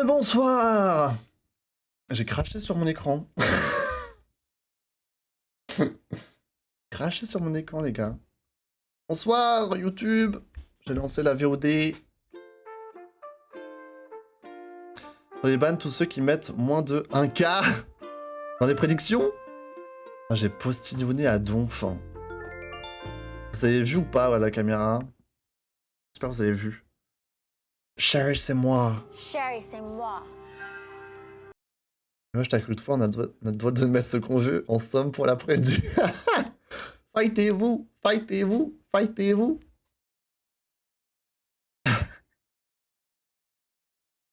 Bonsoir. J'ai craché sur mon écran. Craché sur mon écran, les gars. Bonsoir, YouTube. J'ai lancé la VOD. On les ban tous ceux qui mettent moins de 1K dans les prédictions. Ah, j'ai postillonné à donf. Vous avez vu ou pas la caméra? J'espère que vous avez vu. Sherry, c'est moi. Sherry, c'est moi. Moi, je t'accuse fois, on a le droit de mettre ce qu'on veut en somme pour l'après-midi. Fightez-vous, fightez-vous, fightez-vous.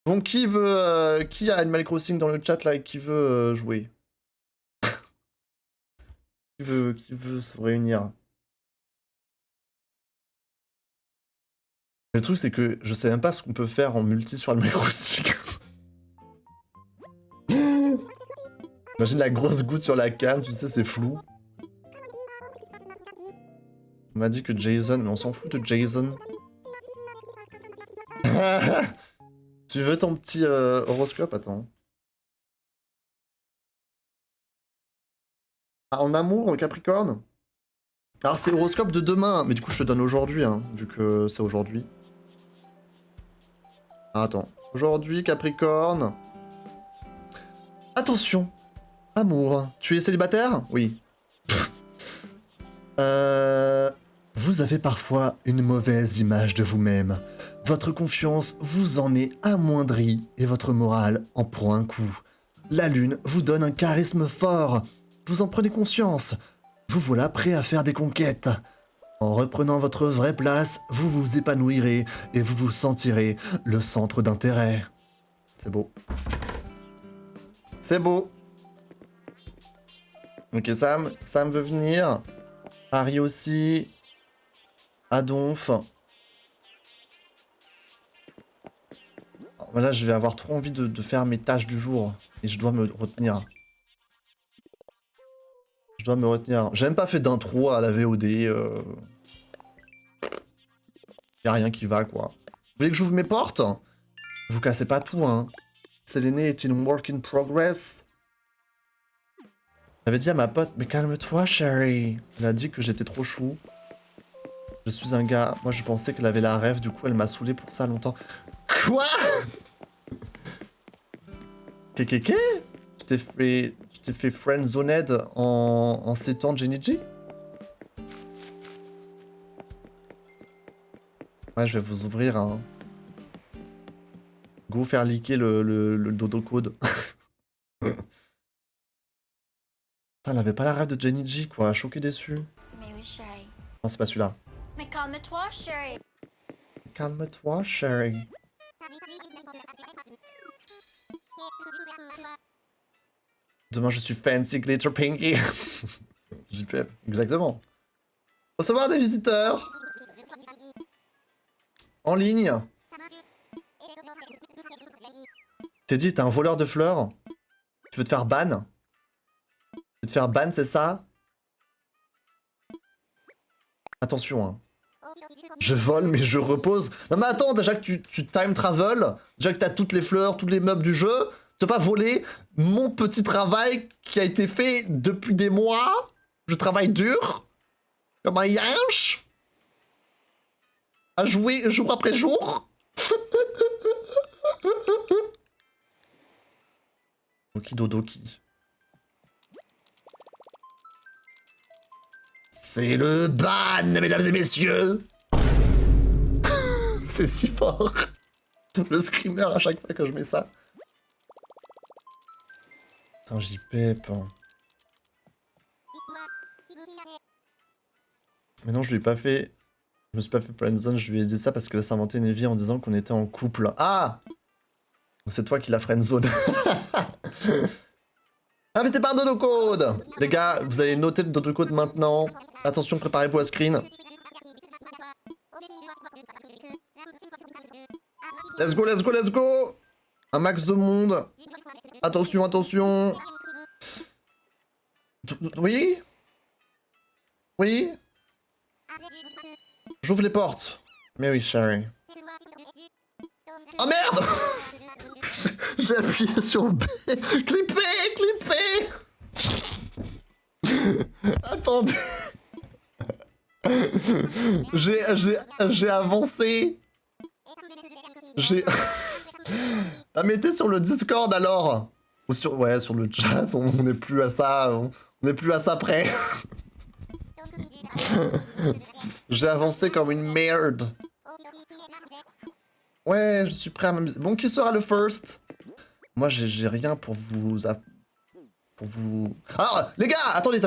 Bon, qui a Animal Crossing dans le chat là et qui veut jouer? Qui veut se réunir? Le truc c'est que je sais même pas ce qu'on peut faire en multi sur Animal Crossing. Imagine la grosse goutte sur la cam, tu sais, c'est flou. On m'a dit que Jason, mais on s'en fout de Jason. Tu veux ton petit horoscope? Attends. Ah, en amour, Capricorne? Alors c'est horoscope de demain, mais du coup je te donne aujourd'hui, hein, vu que c'est aujourd'hui. Ah, attends. Aujourd'hui, Capricorne. Attention. Amour. Tu es célibataire? Oui. Vous avez parfois une mauvaise image de vous-même. Votre confiance vous en est amoindrie et votre morale en prend un coup. La lune vous donne un charisme fort. Vous en prenez conscience. Vous voilà prêt à faire des conquêtes. En reprenant votre vraie place, vous vous épanouirez et vous vous sentirez le centre d'intérêt. C'est beau. C'est beau. Ok, Sam veut venir. Harry aussi. Adonf. Là, je vais avoir trop envie de faire mes tâches du jour. Et je dois me retenir. Je dois me retenir. J'ai même pas fait d'intro à la VOD. Y'a rien qui va, quoi. Vous voulez que j'ouvre mes portes? Vous cassez pas tout, hein. Séléné est une work in progress. J'avais dit à ma pote, mais calme-toi, Sherry. Elle a dit que j'étais trop chou. Je suis un gars. Moi, je pensais qu'elle avait la rêve, du coup, elle m'a saoulé pour ça longtemps. Quoi? Kékéké? Tu t'es fait friendzoned en 7 ans de Genichi? Ouais, je vais vous ouvrir un... Go faire liquer le dodo code. Elle avait pas la rêve de Jenny G, quoi. Choqué déçu. Mais oui, Sherry. Non, c'est pas celui-là. Mais calme-toi, Sherry. Calme-toi, Sherry. Demain, je suis fancy glitter pinky. JPF, exactement. Recevoir des visiteurs. En ligne. T'es dit, t'es un voleur de fleurs. Tu veux te faire ban? Tu veux te faire ban, c'est ça? Attention, hein. Je vole, mais je repose. Non mais attends, déjà que tu time travel, déjà que t'as toutes les fleurs, tous les meubles du jeu, tu vas pas voler mon petit travail qui a été fait depuis des mois. Je travaille dur, comme un yinche, à jouer jour après jour. Okidodoki. C'est le ban, mesdames et messieurs. C'est si fort. Le screamer à chaque fois que je mets ça. Putain, j'y pèpe. Mais non, je lui ai pas fait... Je me suis pas fait friendzone, je lui ai dit ça parce qu'elle s'est inventé une vie en disant qu'on était en couple. Ah! C'est toi qui l'as friendzone. Ah mais t'es pas un dodo code! Les gars, vous allez noter le dodo code maintenant. Attention, préparez-vous à screen. Let's go, let's go, let's go! Un max de monde. Attention, attention. Oui? Oui? J'ouvre les portes. Mais oui, Sherry. Oh merde. J'ai appuyé sur B. Clipper, clipper. Attendez. J'ai avancé. Ah, mettez sur le Discord alors. Ou sur, ouais, sur le chat, on n'est plus à ça. On n'est plus à ça près. J'ai avancé comme une merde. Ouais, je suis prêt à m'amuser. Bon, qui sera le first? Moi, j'ai rien pour vous... Pour vous... Alors, les gars, attendez.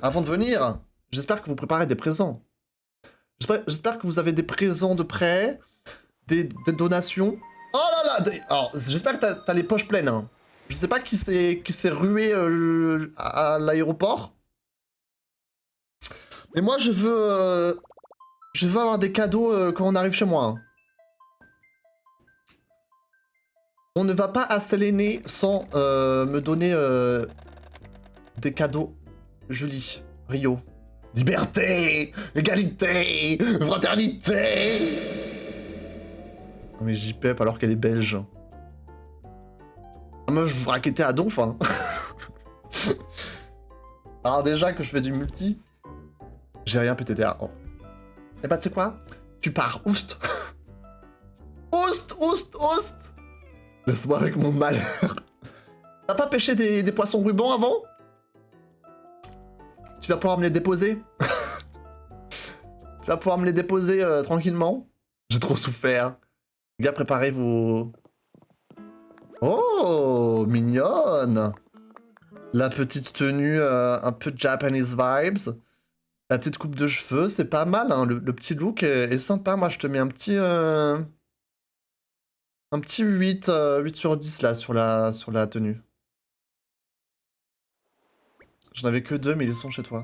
Avant de venir, j'espère que vous préparez des présents. J'espère que vous avez des présents de prêt, des donations. Oh là là. Alors, j'espère que t'as les poches pleines. Hein. Je sais pas qui s'est rué à l'aéroport. Mais moi, je veux avoir des cadeaux quand on arrive chez moi. Hein. On ne va pas à Séléné sans me donner des cadeaux. Julie, Rio. Liberté, égalité, fraternité. Oh, mais JPEP alors qu'elle est belge. Moi, je vous raquettais à donf. Hein. Alors déjà que je fais du multi, j'ai rien PTDA. Oh. Eh bah tu sais quoi? Tu pars, oust. Oust. Laisse-moi avec mon malheur. T'as pas pêché des poissons rubans avant? Tu vas pouvoir me les déposer? Tu vas pouvoir me les déposer tranquillement? J'ai trop souffert. Les gars, préparez vos... Oh, mignonne. La petite tenue un peu Japanese vibes. La petite coupe de cheveux, c'est pas mal. Hein. Le petit look est sympa. Moi, je te mets un petit... Un petit 8 sur 10 là sur la tenue. J'en avais que 2 mais ils sont chez toi.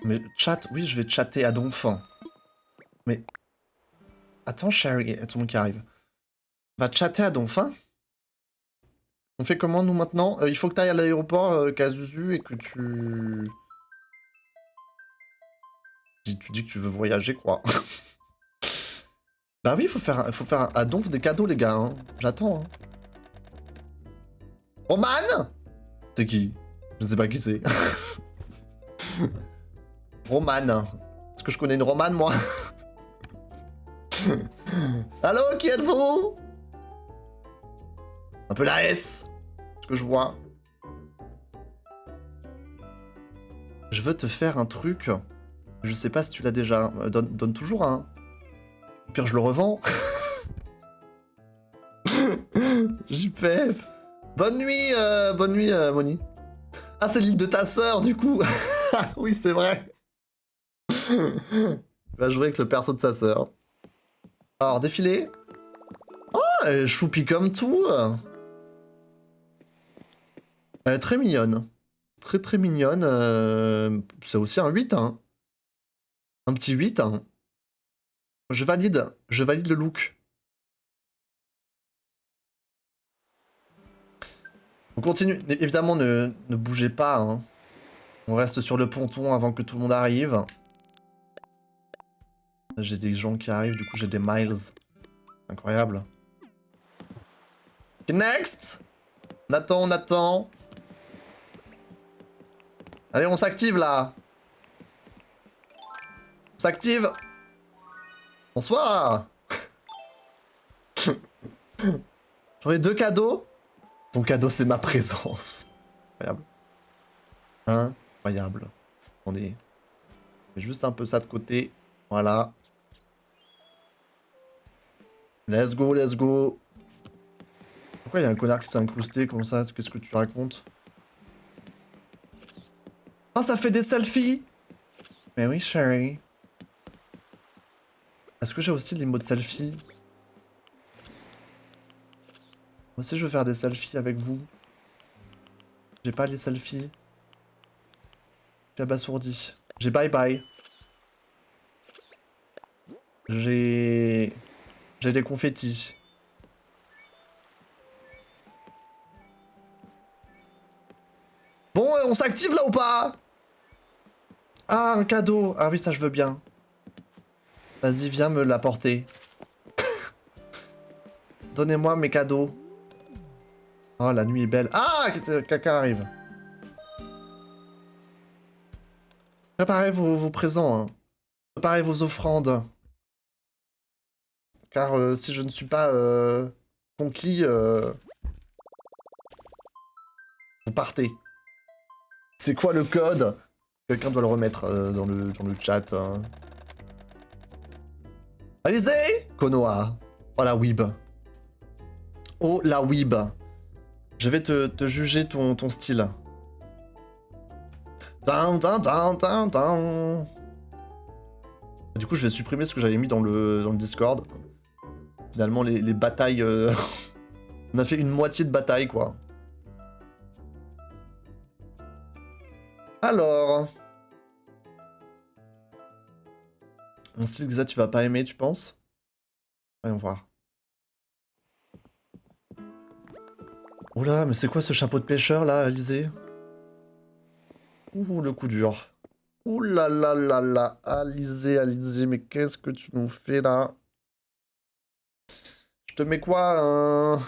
Mais chat, oui je vais chatter à donf. Mais... Attends Sherry, tout le monde qui arrive. Va chatter à donf. On fait comment nous maintenant? Il faut que tu ailles à l'aéroport Kazuzu et que tu... Tu dis que tu veux voyager quoi. Bah oui, il faut faire à donf des cadeaux les gars. Hein. J'attends. Hein. Roman? C'est qui? Je sais pas qui c'est. Roman. Est-ce que je connais une Romane, moi? Allô, qui êtes-vous? Un peu la S. Ce que je vois. Je veux te faire un truc. Je sais pas si tu l'as déjà. Donne toujours un. Au pire, je le revends. JPEP. Bonne nuit, Moni. Ah, c'est l'île de ta sœur, du coup. Oui, c'est vrai. Il va jouer avec le perso de sa sœur. Alors, défilé. Oh, elle est choupie comme tout. Elle est très mignonne. Très mignonne. C'est aussi un 8, hein. Un petit 8, hein. Je valide le look. On continue. Évidemment, ne bougez pas, hein. On reste sur le ponton avant que tout le monde arrive. J'ai des gens qui arrivent, du coup j'ai des miles. Incroyable. Okay, next! On attend. Allez, on s'active là. On s'active. Bonsoir. J'aurais 2 cadeaux. Ton cadeau, c'est ma présence. Incroyable. Incroyable. Attendez. Je mets juste un peu ça de côté. Voilà. Let's go. Pourquoi il y a un connard qui s'est incrusté comme ça? Qu'est-ce que tu racontes? Oh, ça fait des selfies! Mais oui, chérie. Est-ce que j'ai aussi les mots de selfie? Moi aussi, je veux faire des selfies avec vous. J'ai pas les selfies. Je suis abasourdi. J'ai bye. J'ai des confettis. Bon, on s'active là ou pas? Ah, un cadeau. Ah oui, ça je veux bien. Vas-y, viens me l'apporter. Donnez-moi mes cadeaux. Oh, la nuit est belle. Ah, quelqu'un arrive. Préparez vos présents. Hein. Préparez vos offrandes. Car si je ne suis pas conquis, vous partez. C'est quoi le code? Quelqu'un doit le remettre dans le chat. Hein. Allez-y Konoha. Oh la weeb. Oh la weeb. Je vais te juger ton style. Du coup, je vais supprimer ce que j'avais mis dans le Discord. Finalement, les batailles... On a fait une moitié de bataille, quoi. Alors... Mon style, Xa, tu vas pas aimer, tu penses? Voyons voir. Oula, mais c'est quoi ce chapeau de pêcheur, là, Alizé? Ouh, le coup dur. Ouh là là là là. Alizé, mais qu'est-ce que tu nous fais, là? Je te mets quoi,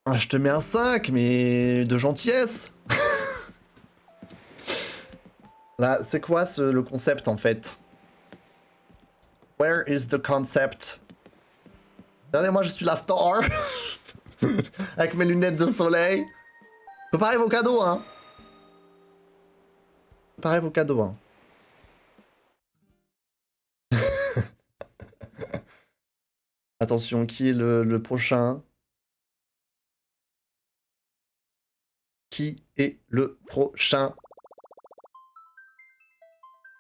Ah, je te mets un 5, mais de gentillesse. Là, c'est quoi le concept, en fait? Where is the concept? Regardez, moi, je suis la star. Avec mes lunettes de soleil. Préparez vos cadeaux, hein. Préparez vos cadeaux, hein. Attention, qui est le prochain? Qui est le prochain?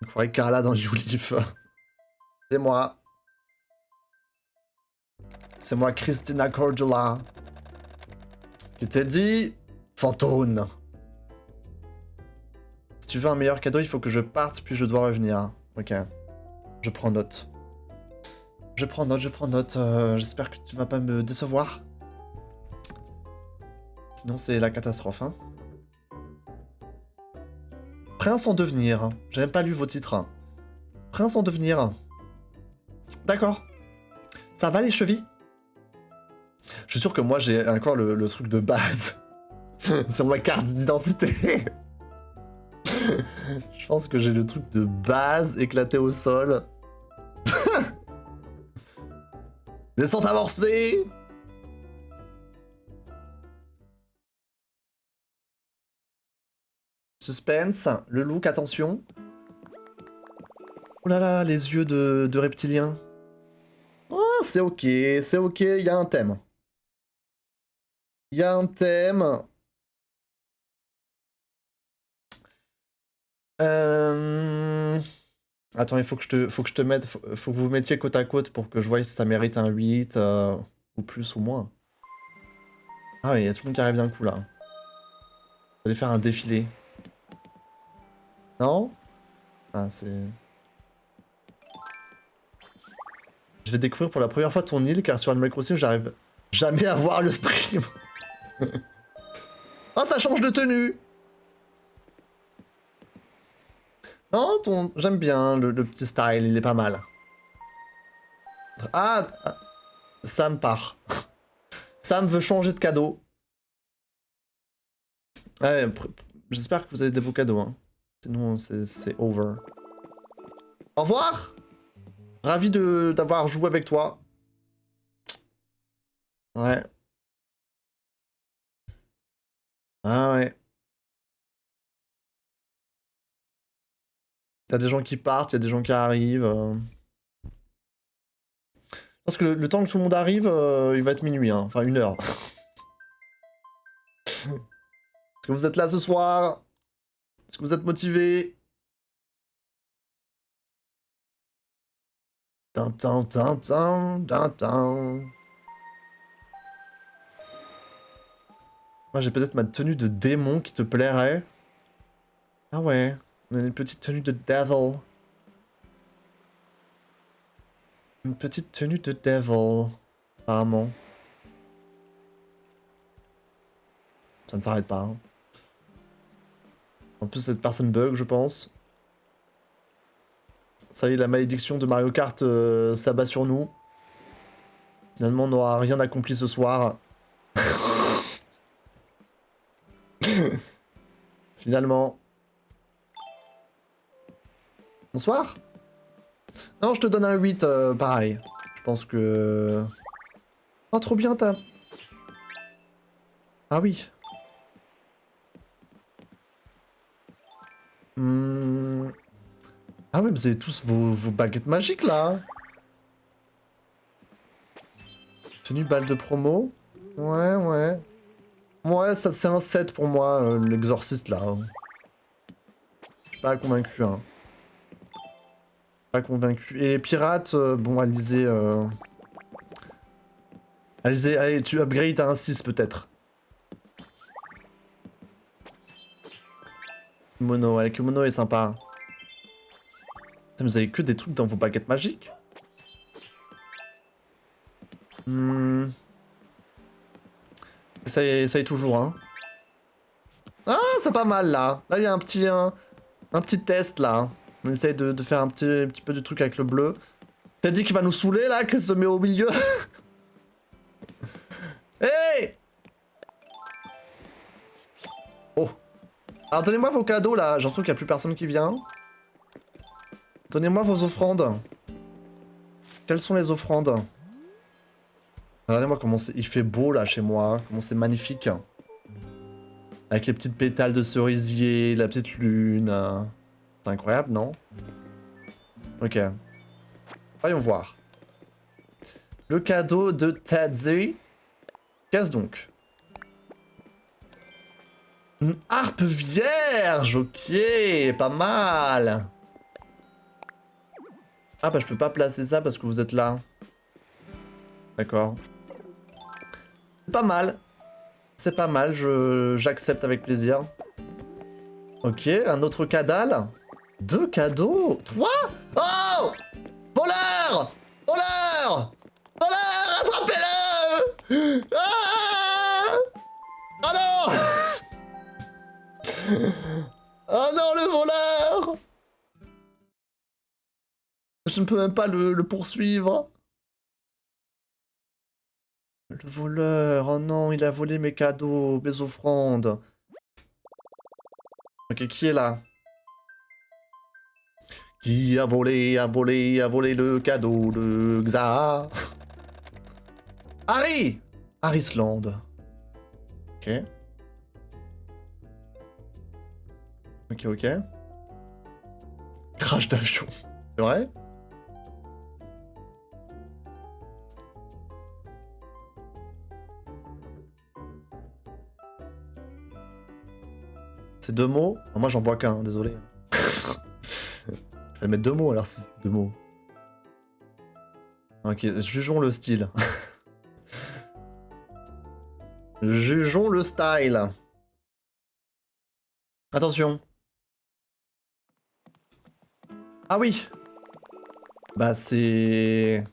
On croirait Carla dans YouLive. C'est moi. C'est moi, Christina Cordula. Qui t'ai dit Fantôme. Si tu veux un meilleur cadeau, il faut que je parte, puis je dois revenir. Ok. Je prends note. Je prends note. J'espère que tu vas pas me décevoir. Sinon, c'est la catastrophe, hein. Prince en devenir. J'ai même pas lu vos titres. Hein. Prince en devenir. D'accord. Ça va les chevilles? Je suis sûr que moi j'ai encore le truc de base. Sur ma carte d'identité. Je pense que j'ai le truc de base éclaté au sol. Descente amorcée. Suspense. Le look, attention. Oh là là, les yeux de reptilien. Oh, c'est ok, il y a un thème. Il y a un thème. Attends, il faut que je te mette... Faut que vous mettiez côte à côte pour que je voie si ça mérite un 8, ou plus ou moins. Ah oui, il y a tout le monde qui arrive d'un coup, là. Vous allez faire un défilé. Non? Ah, c'est... Je vais découvrir pour la première fois ton île, car sur Animal Crossing, j'arrive jamais à voir le stream. Oh, ça change de tenue! Non, j'aime bien le petit style, il est pas mal. Ah, Sam part. Sam veut changer de cadeau. Ouais, j'espère que vous avez des beaux cadeaux. Hein. Sinon, c'est over. Au revoir! Ravi d'avoir joué avec toi. Ouais. Ah ouais. T'as des gens qui partent, il y a des gens qui arrivent. Parce que le temps que tout le monde arrive, il va être minuit, hein. Enfin 1h. Est-ce que vous êtes là ce soir? Est-ce que vous êtes motivés? Moi j'ai peut-être ma tenue de démon qui te plairait. Ah ouais, on a une petite tenue de devil. Une petite tenue de devil, apparemment. Ça ne s'arrête pas. Hein. En plus cette personne bug, je pense. Ça y est, la malédiction de Mario Kart s'abat sur nous. Finalement, on n'aura rien accompli ce soir. Finalement. Bonsoir. Non, je te donne un 8, pareil. Je pense que... Oh, trop bien, t'as... Ah oui. Ah oui, mais vous avez tous vos baguettes magiques, là. Tenue balle de promo. Ouais, ouais. Ouais, ça c'est un 7 pour moi, l'exorciste, là. Je suis pas convaincu, hein. Pas convaincu. Et les pirates, bon, Alizé... Alizé, allez, tu upgrades à un 6, peut-être. Kimono, ouais, le kimono est sympa. Putain, mais vous avez que des trucs dans vos baguettes magiques. Essaye toujours, hein. Ah, c'est pas mal, là. Là, il y a un petit test, là. On essaye de faire un petit peu de truc avec le bleu. T'as dit qu'il va nous saouler, là, qu'il se met au milieu. Hey! Oh. Alors, donnez-moi vos cadeaux, là. J'ai l'impression qu'il n'y a plus personne qui vient. Donnez-moi vos offrandes. Quelles sont les offrandes? Regardez-moi comment il fait beau, là, chez moi. Comment c'est magnifique. Avec les petites pétales de cerisier, la petite lune. C'est incroyable, non? Ok. Voyons voir. Le cadeau de Tadze. Qu'est-ce donc? Une harpe vierge, ok, pas mal. Ah bah je peux pas placer ça parce que vous êtes là. D'accord. Pas mal. C'est pas mal, j'accepte avec plaisir. Ok, un autre cadal. 2 cadeaux. 3. Oh! Voleur! Voleur! Voleur! Attrapez-le! Ah! Oh non! Oh non, le voleur! Je ne peux même pas le poursuivre. Le voleur, oh non, il a volé mes cadeaux, mes offrandes. Ok, qui est là? Qui a volé le cadeau de Xa? Harry! Harrisland. Ok. Ok, ok. Crash d'avion. C'est vrai? C'est 2 mots? Moi j'en bois qu'un, désolé. Je vais mettre 2 mots alors, c'est 2 mots. Ok, jugeons le style. Jugeons le style. Attention. Ah oui. Bah c'est...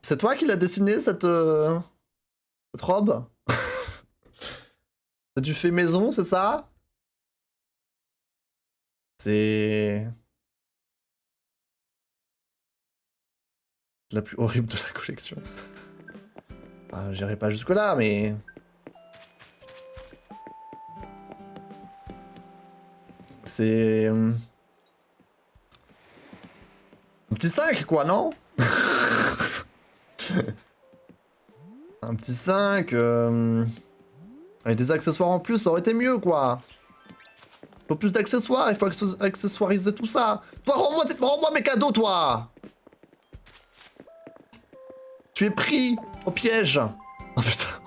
C'est toi qui l'as dessiné cette robe? C'est du fait maison, c'est ça? C'est... la plus horrible de la collection. Ah, j'irai pas jusque là, mais... C'est... Un petit 5, quoi, non? Un petit 5... Avec des accessoires en plus, ça aurait été mieux, quoi. Faut plus d'accessoires, il faut accessoiriser tout ça. Toi, rends-moi mes cadeaux, toi. Tu es pris au piège. Oh putain.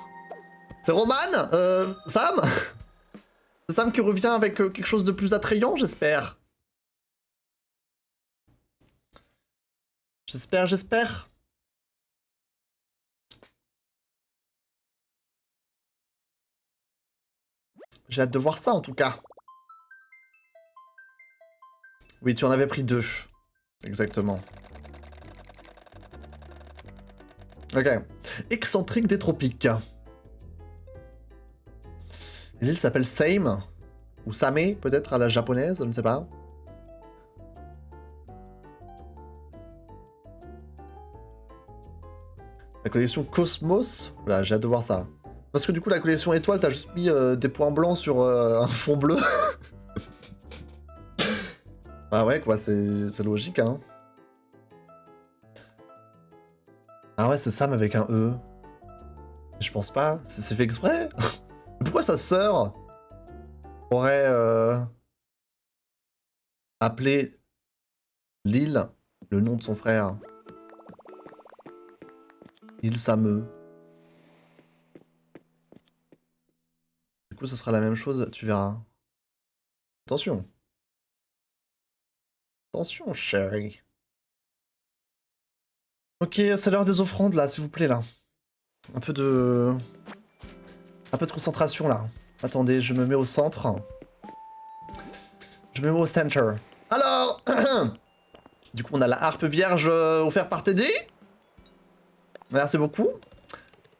C'est Roman? Sam? C'est Sam qui revient avec quelque chose de plus attrayant, j'espère. J'espère. J'ai hâte de voir ça, en tout cas. Oui, tu en avais pris 2. Exactement. Ok. Excentrique des tropiques. L'île s'appelle Same. Ou Same, peut-être, à la japonaise, je ne sais pas. La collection Cosmos. Voilà, j'ai hâte de voir ça. Parce que du coup, la collection étoile, t'as juste mis des points blancs sur un fond bleu. Ah ouais, quoi, c'est logique, hein. Ah ouais, c'est Sam avec un E. Je pense pas. C'est fait exprès. Pourquoi sa sœur aurait appelé Lille le nom de son frère? Il Sameux. Du coup, ce sera la même chose, tu verras. Attention. Attention, chérie. Ok, c'est l'heure des offrandes, là, s'il vous plaît, là. Un peu de concentration, là. Attendez, je me mets au centre. Je me mets au center. Alors du coup, on a la harpe vierge offerte par Teddy. Merci beaucoup.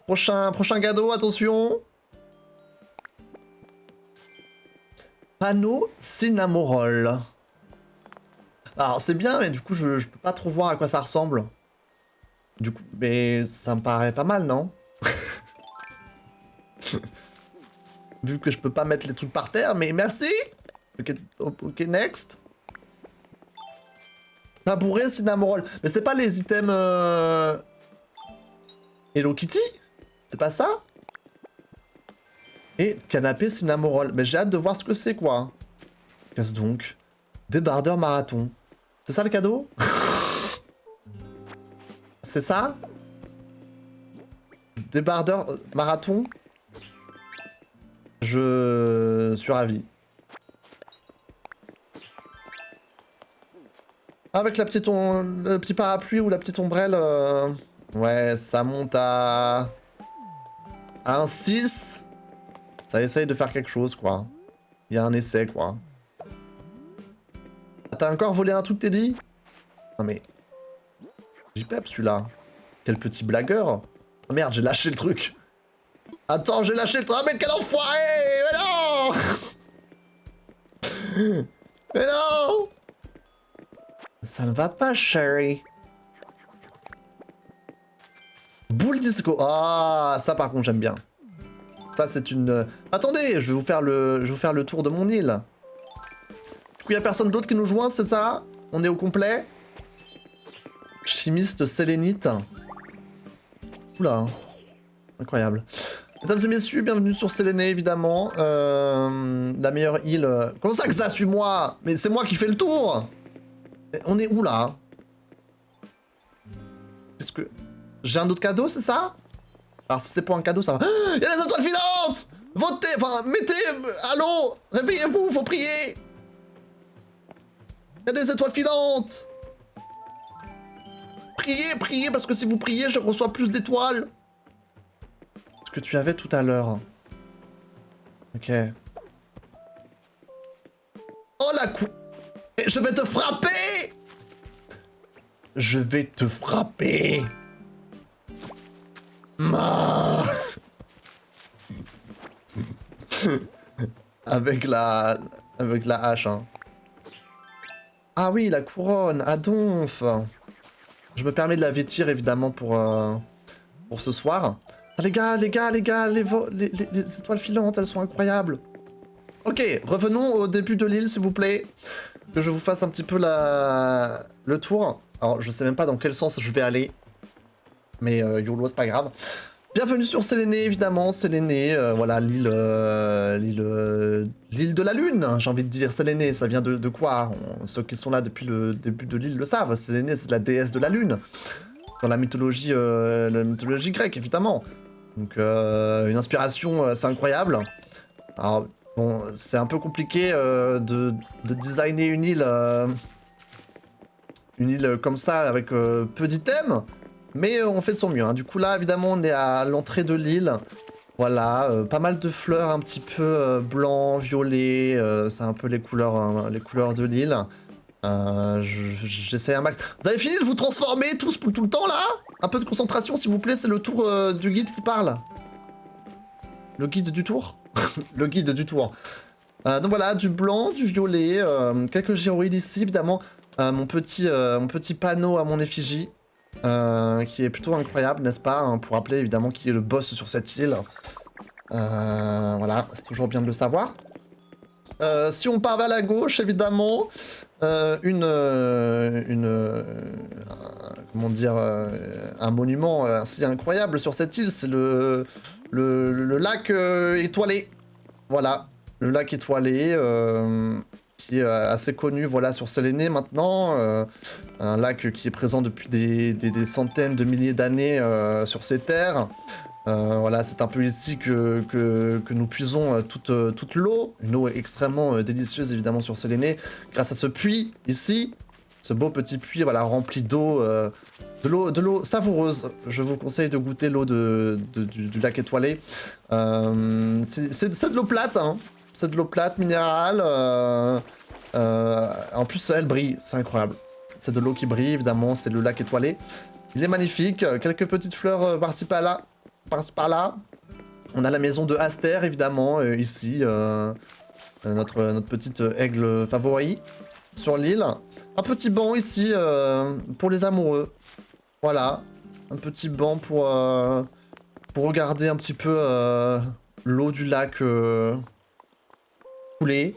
Prochain cadeau, attention. Panneau Cinnamoroll. Alors, c'est bien, mais du coup, je peux pas trop voir à quoi ça ressemble. Du coup, mais ça me paraît pas mal, non? Vu que je peux pas mettre les trucs par terre, mais merci. Ok, next. Tabouret Cinnamoroll. Mais c'est pas les items Hello Kitty? C'est pas ça? Et canapé Cinnamoroll. Mais j'ai hâte de voir ce que c'est, quoi. Qu'est-ce donc? Débardeur marathon. C'est ça le cadeau? C'est ça? Débardeur marathon? Je suis ravi. Avec la petite le petit parapluie ou la petite ombrelle, ouais, ça monte à un 6. Ça essaye de faire quelque chose, quoi. Il y a un essai, quoi. Ah, t'as encore volé un truc, Teddy? Non mais... JPEP, celui-là. Quel petit blagueur. Oh merde, j'ai lâché le truc. Attends, j'ai lâché le truc. Ah, mais quel enfoiré! Mais non! Mais non! Ça ne va pas, chérie. Boule disco. Ah, ça par contre, j'aime bien. Ça, c'est une... Attendez, je vais vous faire le tour de mon île. Du coup, il n'y a personne d'autre qui nous joint, c'est ça? On est au complet? Chimiste sélénite. Oula. Incroyable. Mesdames et messieurs, bienvenue sur Séléné, évidemment. La meilleure île... Comment ça que ça, suis-moi? Mais c'est moi qui fais le tour! Mais on est où, là? Est-ce que... J'ai un autre cadeau, c'est ça? Alors, si c'est pour un cadeau, ça va... Il y a les étoiles filantes! Votez! Enfin, mettez... Allô? Réveillez-vous, faut prier! Il y a des étoiles filantes! Priez, priez, parce que si vous priez, je reçois plus d'étoiles. Ce que tu avais tout à l'heure. Ok. Oh la cou... Je vais te frapper! Je vais te frapper! Ma... avec la hache, hein. Ah oui, la couronne, à donf. Je me permets de la vêtir, évidemment, pour ce soir. Ah, les gars, les étoiles filantes, elles sont incroyables. Ok, revenons au début de l'île, s'il vous plaît. Que je vous fasse un petit peu le tour. Alors, je sais même pas dans quel sens je vais aller. Mais YOLO, c'est pas grave. Bienvenue sur Séléné, évidemment. Séléné, voilà, l'île de la Lune, j'ai envie de dire. Séléné, ça vient de quoi? Ceux qui sont là depuis le début de l'île le savent. Séléné, c'est la déesse de la Lune. Dans la mythologie grecque, évidemment. Donc, une inspiration, c'est incroyable. Alors, bon, c'est un peu compliqué de designer une île comme ça, avec peu d'items. Mais on fait de son mieux, hein. Du coup là évidemment on est à l'entrée de l'île. Voilà, pas mal de fleurs un petit peu blanc, violet, c'est un peu les couleurs de l'île. J'essaie un max. Vous avez fini de vous transformer tous tout le temps là? Un peu de concentration s'il vous plaît, c'est le tour du guide qui parle. Le guide du tour? Le guide du tour. Donc voilà, du blanc, du violet, quelques gyroïdes ici évidemment. Mon petit panneau à mon effigie. qui est plutôt incroyable, n'est-ce pas, hein, pour rappeler évidemment qui est le boss sur cette île. Voilà, c'est toujours bien de le savoir. Si on part vers la gauche, évidemment, comment dire, un monument assez incroyable sur cette île, c'est le lac étoilé. Voilà, le lac étoilé, qui est assez connu, voilà, sur Séléné maintenant. Un lac qui est présent depuis des centaines de milliers d'années sur ces terres. Voilà, c'est un peu ici que nous puisons toute l'eau, une eau extrêmement délicieuse évidemment sur Séléné, grâce à ce puits ici, ce beau petit puits, voilà, rempli d'eau, de l'eau savoureuse. Je vous conseille de goûter l'eau du lac étoilé. C'est de l'eau plate, hein. C'est de l'eau plate minérale. En plus, elle brille, c'est incroyable. C'est de l'eau qui brille évidemment, c'est le lac étoilé. Il est magnifique, quelques petites fleurs par-ci par-là. Par-là. On a la maison de Aster, évidemment, ici. Notre petite aigle favori sur l'île. Un petit banc ici pour les amoureux. Voilà. Un petit banc pour regarder un petit peu l'eau du lac couler.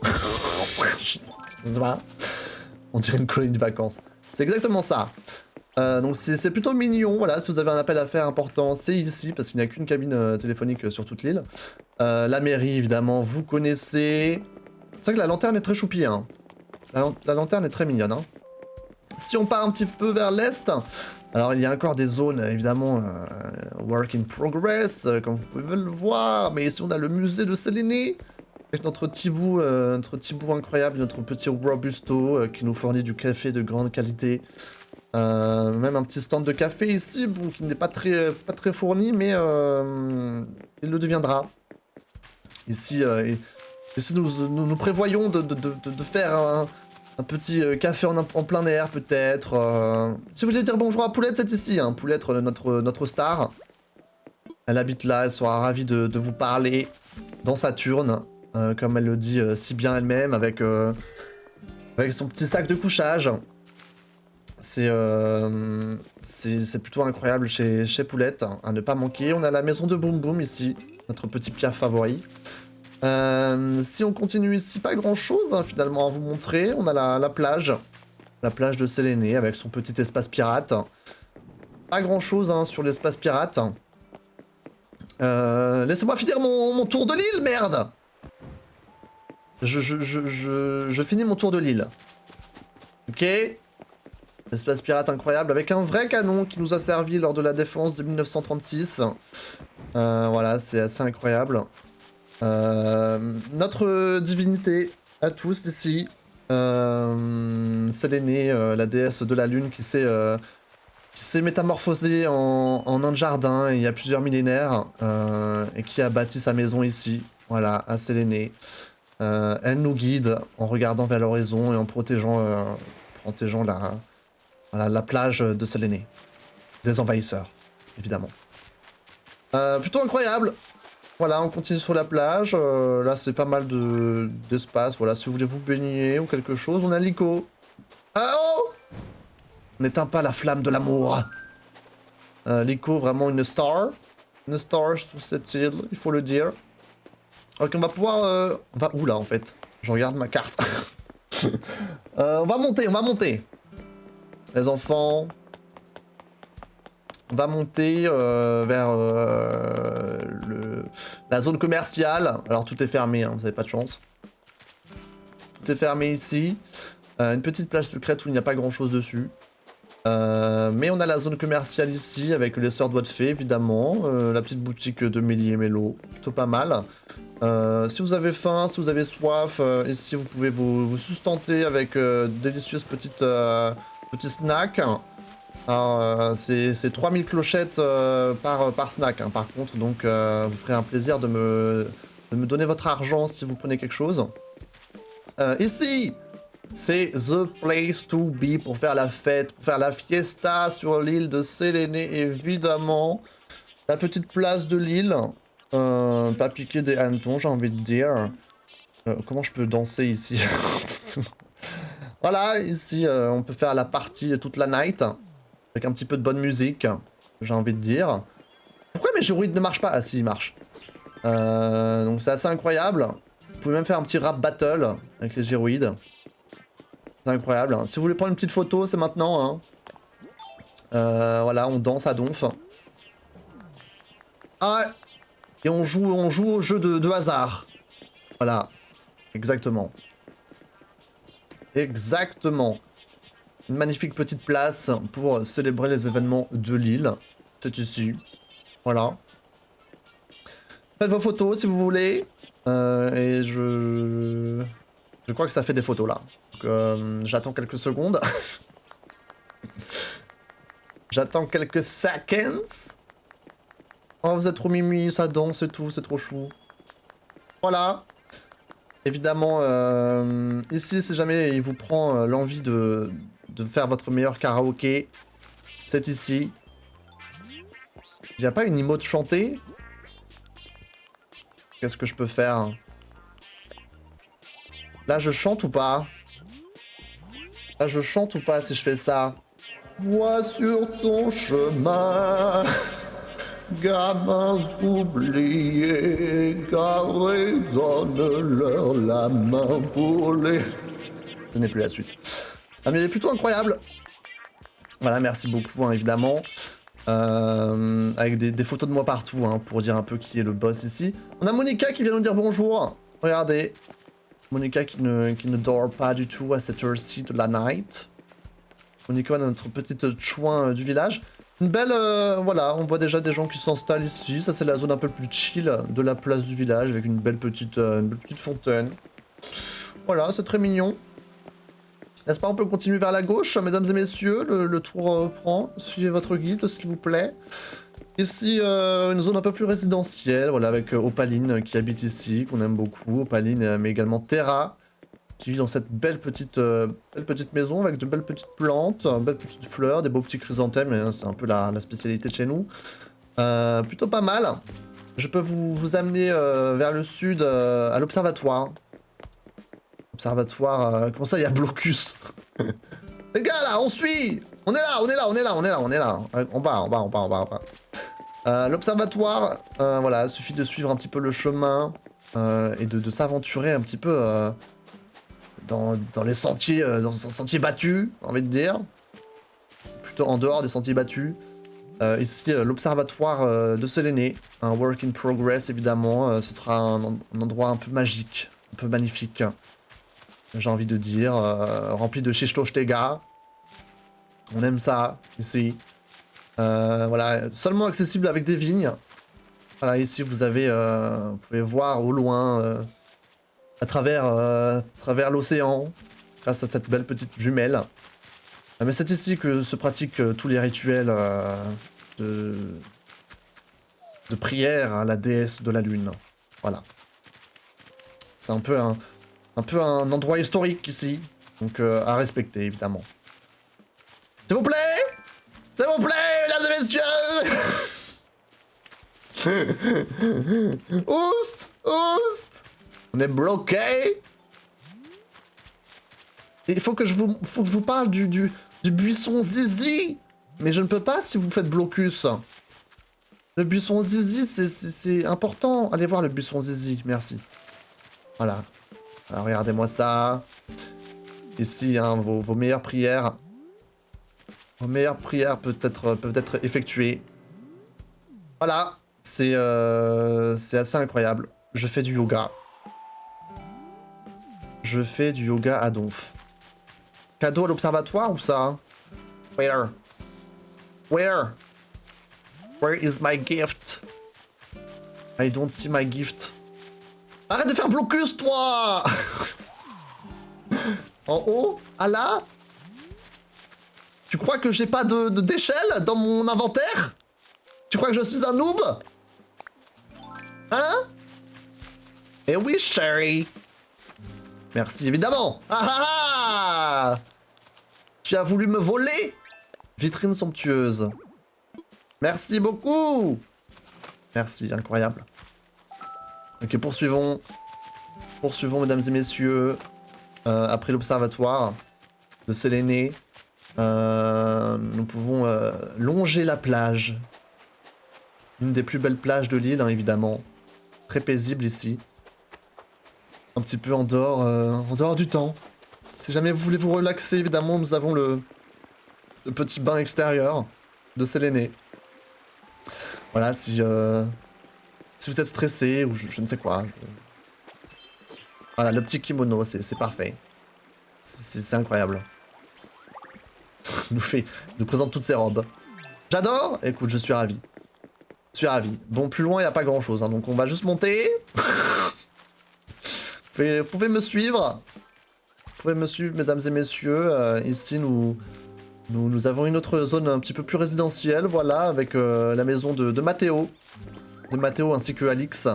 On dirait une colonie de vacances. C'est exactement ça. Donc c'est plutôt mignon, voilà, si vous avez un appel à faire important, c'est ici, parce qu'il n'y a qu'une cabine téléphonique sur toute l'île. La mairie, évidemment, vous connaissez. C'est vrai que la lanterne est très choupie, hein. La lanterne est très mignonne, hein. Si on part un petit peu vers l'est, alors il y a encore des zones, évidemment, work in progress, comme vous pouvez le voir, mais ici on a le musée de Séléné, avec notre Tibou incroyable, notre petit Robusto, qui nous fournit du café de grande qualité. Même un petit stand de café ici, bon, qui n'est pas très fourni, mais il le deviendra. Ici, nous prévoyons de faire un petit café en plein air, peut-être. Si vous voulez dire bonjour à Poulette, c'est ici. Hein. Poulette, notre star. Elle habite là, elle sera ravie de vous parler dans Saturne, comme elle le dit si bien elle-même, avec son petit sac de couchage. C'est plutôt incroyable chez Poulette, hein, à ne pas manquer. On a la maison de Boum Boum ici, notre petit Piaf favori. Si on continue ici, pas grand chose hein, finalement à vous montrer. On a la plage de Séléné avec son petit espace pirate. Pas grand chose hein, sur l'espace pirate. Laissez-moi finir mon tour de l'île, merde! Je finis mon tour de l'île. Ok? Espace pirate incroyable avec un vrai canon qui nous a servi lors de la défense de 1936. Voilà, c'est assez incroyable. Notre divinité à tous ici, Séléné, la déesse de la lune qui s'est métamorphosée en un jardin il y a plusieurs millénaires et qui a bâti sa maison ici, voilà, à Séléné. Elle nous guide en regardant vers l'horizon et en protégeant la plage de Séléné. Des envahisseurs, évidemment. Plutôt incroyable. Voilà, on continue sur la plage. Là, c'est pas mal d'espace. Voilà, si vous voulez vous baigner ou quelque chose, on a l'ICO. Ah oh! N'éteins pas la flamme de l'amour. L'ICO, vraiment une star. Une star sur cette île, il faut le dire. Ok, on va pouvoir... On va où, là, en fait? Je regarde ma carte. On va monter. Les enfants, on va monter vers la zone commerciale. Alors tout est fermé, hein, vous n'avez pas de chance. Tout est fermé ici. Une petite plage secrète où il n'y a pas grand chose dessus. Mais on a la zone commerciale ici avec les sœurs doigts de fée évidemment. La petite boutique de Mélie et Mélo, plutôt pas mal. Si vous avez faim, si vous avez soif, ici vous pouvez vous sustenter avec délicieuses petits snacks. Alors, c'est 3000 clochettes par snack, hein, par contre, donc vous ferez un plaisir de me donner votre argent si vous prenez quelque chose. Ici, c'est the place to be pour faire la fête, pour faire la fiesta sur l'île de Séléné, évidemment. La petite place de l'île, pas piquer des hannetons, j'ai envie de dire. Comment je peux danser ici? Voilà, ici, on peut faire la partie toute la night. Avec un petit peu de bonne musique, j'ai envie de dire. Pourquoi mes géroïdes ne marchent pas? Ah si, ils marchent. Donc c'est assez incroyable. Vous pouvez même faire un petit rap battle avec les géroïdes. C'est incroyable. Si vous voulez prendre une petite photo, c'est maintenant. Hein. Voilà, on danse à donf. Ah, et on joue au jeu de hasard. Voilà, exactement. Exactement. Une magnifique petite place pour célébrer les événements de l'île. C'est ici. Voilà. Faites vos photos si vous voulez. Et je crois que ça fait des photos là. Donc j'attends quelques secondes. J'attends quelques seconds. Oh, vous êtes trop mimi, ça danse et tout, c'est trop chou. Voilà. Évidemment, ici, si jamais il vous prend l'envie de faire votre meilleur karaoké, c'est ici. Il n'y a pas une emote chantée? Qu'est-ce que je peux faire? Là, je chante ou pas? Là, je chante ou pas si je fais ça? Vois sur ton chemin, gamins oubliés, garés, donne-leur la main pour les... Je n'ai plus la suite. Ah mais il est plutôt incroyable. Voilà, merci beaucoup, hein, évidemment. Avec des photos de moi partout, hein, pour dire un peu qui est le boss ici. On a Monica qui vient nous dire bonjour. Regardez. Monica qui ne dort pas du tout à cette heure-ci de la night. Monica, notre petite chouin du village. Une belle... voilà, on voit déjà des gens qui s'installent ici. Ça, c'est la zone un peu plus chill de la place du village, avec une belle petite fontaine. Voilà, c'est très mignon. N'est-ce pas, on peut continuer vers la gauche, mesdames et messieurs, le tour reprend. Suivez votre guide, s'il vous plaît. Ici, une zone un peu plus résidentielle, voilà, avec Opaline qui habite ici, qu'on aime beaucoup. Opaline, mais également Terra, qui vit dans cette belle petite maison avec de belles petites plantes, belles petites fleurs, des beaux petits chrysanthèmes, hein, c'est un peu la spécialité de chez nous. Plutôt pas mal. Je peux vous amener vers le sud, à l'observatoire. Observatoire, comment ça, il y a blocus? Les gars, là, on suit! On est là. En bas. L'observatoire, voilà, il suffit de suivre un petit peu le chemin et de s'aventurer un petit peu dans les sentiers, sentiers battus, j'ai envie de dire. Plutôt en dehors des sentiers battus. Ici, l'observatoire de Séléné, un work in progress évidemment. Ce sera un endroit un peu magique, un peu magnifique. J'ai envie de dire, rempli de Shishtoshtega. On aime ça, ici. Voilà, seulement accessible avec des vignes. Voilà, ici vous avez, vous pouvez voir au loin, à travers l'océan, grâce à cette belle petite jumelle. Mais c'est ici que se pratiquent tous les rituels de prière à la déesse de la lune. Voilà. C'est un peu un endroit historique ici, donc à respecter évidemment. S'il vous plaît! S'il vous plaît, mesdames et messieurs! Oust! On est bloqué! Il faut que je vous parle du buisson Zizi! Mais je ne peux pas si vous faites blocus. Le buisson Zizi, c'est important. Allez voir le buisson Zizi, merci. Voilà. Alors, regardez-moi ça. Ici, hein, vos meilleures prières. Vos meilleures prières peuvent être effectuées. Voilà. C'est assez incroyable. Je fais du yoga. Je fais du yoga à donf. Cadeau à l'observatoire ou ça? Where? Where is my gift? I don't see my gift. Arrête de faire blocus, toi! En haut? Ah là? Tu crois que j'ai pas d'échelle dans mon inventaire? Tu crois que je suis un noob? Hein? Eh oui, chérie! Merci, évidemment! Ah ah ah! Tu as voulu me voler? Vitrine somptueuse. Merci beaucoup! Merci, incroyable. Ok, poursuivons. Poursuivons, mesdames et messieurs. Après l'observatoire de Séléné. Nous pouvons longer la plage. Une des plus belles plages de l'île, hein, évidemment. Très paisible ici. Un petit peu en dehors du temps. Si jamais vous voulez vous relaxer, évidemment, nous avons le petit bain extérieur de Séléné. Voilà, si vous êtes stressé ou je ne sais quoi. Voilà, le petit kimono, c'est parfait. C'est incroyable. nous présente toutes ses robes. J'adore. Écoute, je suis ravi. Je suis ravi. Bon, plus loin, il n'y a pas grand-chose, hein, donc on va juste monter. Vous pouvez me suivre. Vous pouvez me suivre, mesdames et messieurs. Ici, nous avons une autre zone un petit peu plus résidentielle, voilà, avec la maison de Matteo. De Matteo ainsi que Alix.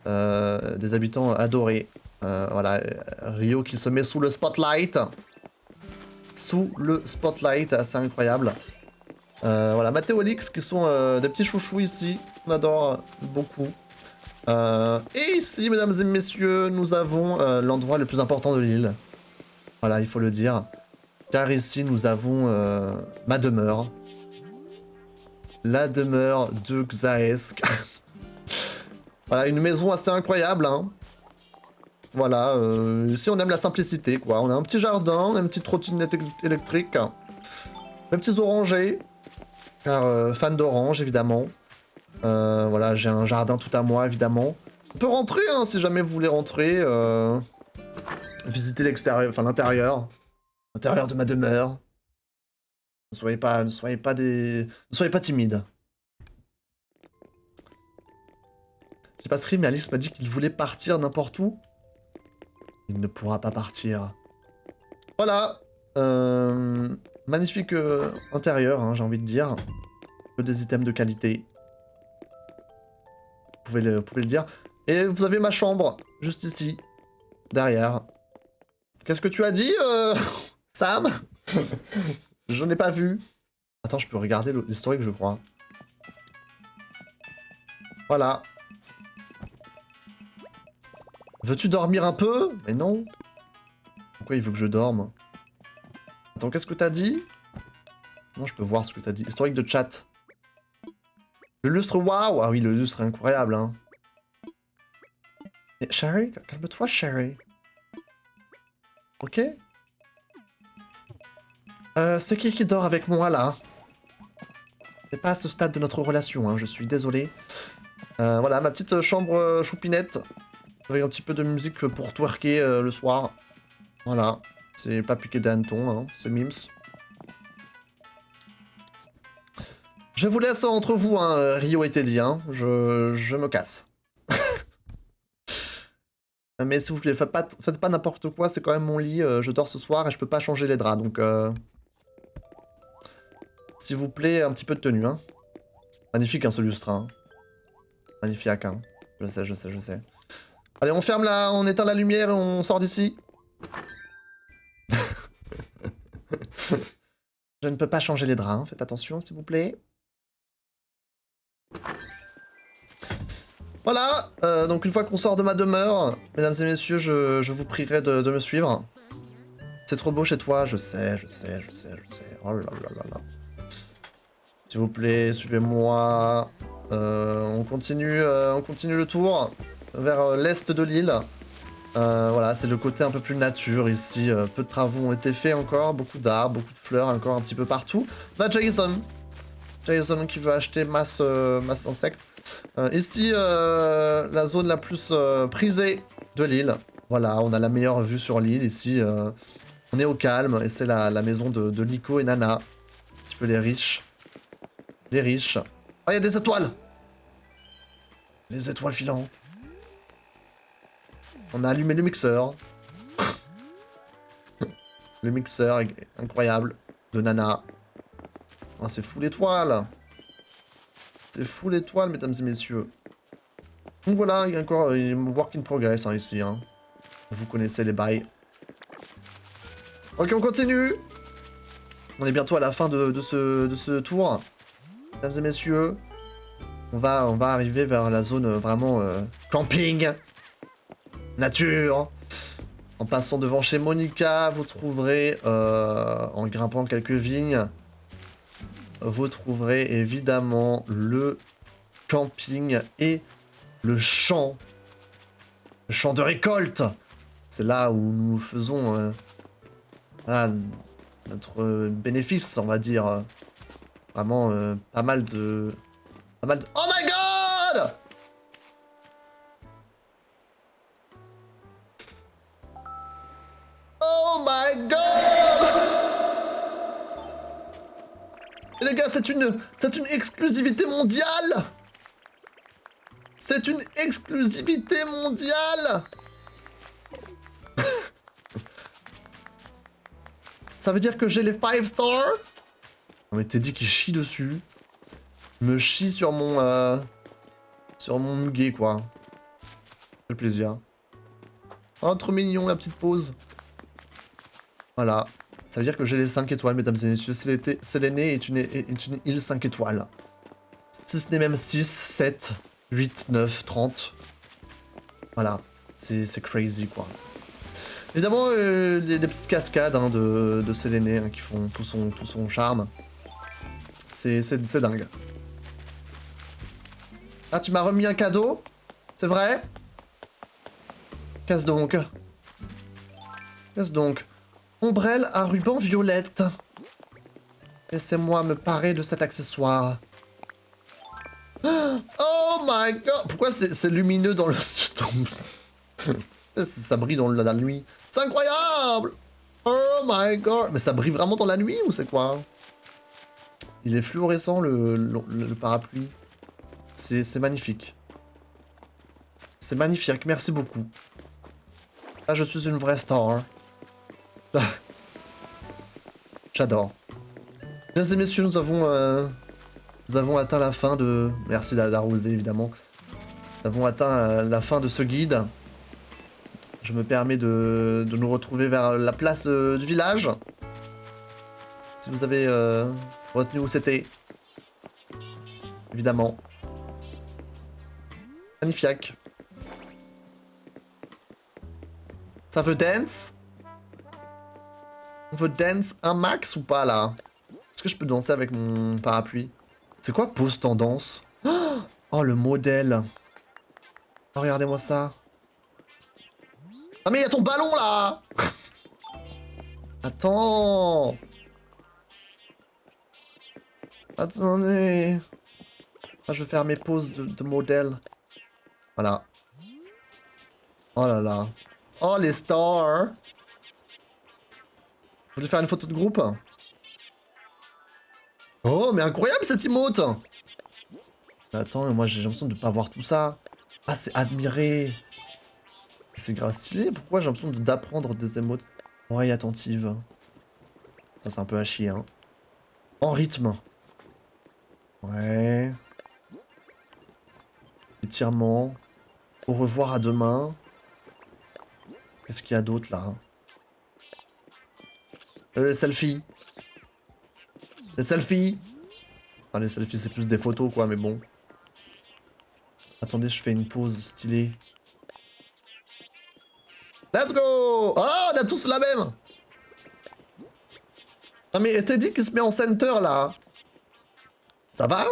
Des habitants adorés. Voilà, Rio qui se met sous le spotlight. Sous le spotlight, assez incroyable. Voilà, Matteo et Alix qui sont des petits chouchous ici. On adore beaucoup. Et ici, mesdames et messieurs, nous avons l'endroit le plus important de l'île. Voilà, il faut le dire. Car ici, nous avons ma demeure. La demeure de Xaesk. Voilà, une maison assez incroyable, hein. Voilà, ici on aime la simplicité, quoi. On a un petit jardin, on a une petite trottinette électrique. Des petits orangers. Car fan d'orange, évidemment. Voilà, j'ai un jardin tout à moi, évidemment. On peut rentrer, hein, si jamais vous voulez rentrer. Visiter l'extérieur, enfin l'intérieur. L'intérieur de ma demeure. Ne soyez pas timides. J'ai pas scream, mais Alice m'a dit qu'il voulait partir n'importe où. Il ne pourra pas partir. Voilà. Magnifique intérieur, hein, j'ai envie de dire. Que des items de qualité. Vous pouvez le dire. Et vous avez ma chambre, juste ici. Derrière. Qu'est-ce que tu as dit, Sam? Je n'ai pas vu. Attends, je peux regarder l'historique, je crois. Voilà. Veux-tu dormir un peu? Mais non. Pourquoi il veut que je dorme? Attends, qu'est-ce que t'as dit? Non, je peux voir ce que t'as dit. Historique de chat. Le lustre, waouh! Ah oui, le lustre est incroyable, hein. Et Sherry, calme-toi, Sherry. Ok? C'est qui dort avec moi, là? C'est pas à ce stade de notre relation, hein, je suis désolé. Voilà, ma petite chambre choupinette. Avec un petit peu de musique pour twerker le soir. Voilà. C'est pas piqué des hannetons, hein, c'est Mims. Je vous laisse entre vous, hein, Rio et Teddy, hein. Je me casse. Mais s'il vous plaît, faites pas n'importe quoi, c'est quand même mon lit, je dors ce soir et je peux pas changer les draps, donc s'il vous plaît, un petit peu de tenue, hein. Magnifique, hein, ce lustre, hein. Magnifique, hein. Je sais. Allez, on ferme là, on éteint la lumière et on sort d'ici. Je ne peux pas changer les draps, hein. Faites attention, s'il vous plaît. Voilà, donc une fois qu'on sort de ma demeure, mesdames et messieurs, je vous prierai de me suivre. C'est trop beau chez toi, je sais. Oh là là. S'il vous plaît, suivez-moi. On continue le tour vers l'est de l'île. Voilà, c'est le côté un peu plus nature ici. Peu de travaux ont été faits encore, beaucoup d'arbres, beaucoup de fleurs encore un petit peu partout. On a Jason qui veut acheter masse insectes. Ici, la zone la plus prisée de l'île. Voilà, on a la meilleure vue sur l'île ici. On est au calme et c'est la maison de Liko et Nana. Un petit peu les riches. Les riches. Ah, il y a des étoiles! Les étoiles filantes. On a allumé le mixeur. Le mixeur incroyable de Nana. Oh, c'est fou l'étoile. C'est fou l'étoile, mesdames et messieurs. Donc voilà, il y a encore un work in progress hein, ici. Hein. Vous connaissez les bails. Ok, on continue. On est bientôt à la fin de ce tour. Mesdames et messieurs, on va arriver vers la zone vraiment camping. Nature. En passant devant chez Monica, vous trouverez, en grimpant quelques vignes, vous trouverez évidemment le camping et le champ. Le champ de récolte. C'est là où nous faisons voilà, notre bénéfice, on va dire. Vraiment pas mal de... Oh my god! Oh my god! Et les gars, c'est une exclusivité mondiale! C'est une exclusivité mondiale! Ça veut dire que j'ai les 5 stars? Non mais t'es dit qu'il chie dessus. Il me chie sur mon muguet quoi. Quel plaisir. Oh, trop mignon la petite pause. Voilà. Ça veut dire que j'ai les 5 étoiles, mesdames et messieurs. Séléné est une île 5 étoiles. Si ce n'est même 6, 7, 8, 9, 30. Voilà. C'est crazy quoi. Évidemment, les petites cascades hein, de Séléné hein, qui font tout son charme. C'est dingue. Ah, tu m'as remis un cadeau? C'est vrai? Qu'est-ce donc? Qu'est-ce donc? Ombrelle à ruban violette. Laissez-moi me parer de cet accessoire. Oh my god! Pourquoi c'est lumineux dans le... Ça brille dans la nuit. C'est incroyable! Oh my god! Mais ça brille vraiment dans la nuit ou c'est quoi? Il est fluorescent le parapluie. C'est magnifique. C'est magnifique, merci beaucoup. Là, je suis une vraie star. J'adore. Mesdames et messieurs, nous avons atteint la fin de... Merci d'arroser, évidemment. Nous avons atteint la fin de ce guide. Je me permets de nous retrouver vers la place du village. Si vous avez retenu où c'était. Évidemment. Magnifique. Ça veut dance? On veut dance un max ou pas là? Est-ce que je peux danser avec mon parapluie? C'est quoi pose tendance? Oh le modèle. Oh regardez-moi ça. Ah mais il y a ton ballon là. Attends. Attendez. Ah, je vais faire mes poses de modèle. Voilà. Oh là là. Oh les stars. Vous voulez faire une photo de groupe? Oh mais incroyable cette emote. Attends, moi j'ai l'impression de ne pas voir tout ça. Ah c'est admiré. C'est grave stylé. Pourquoi j'ai l'impression d'apprendre des emotes? Oreille attentive. Ça c'est un peu à chier hein. En rythme. Ouais. Étirement. Au revoir à demain. Qu'est-ce qu'il y a d'autre là? Les selfies. Les selfies. Enfin les selfies c'est plus des photos quoi mais bon. Attendez je fais une pause stylée. Let's go! Oh on a tous la même! Ah mais t'as dit qu'il se met en center là. Ça va?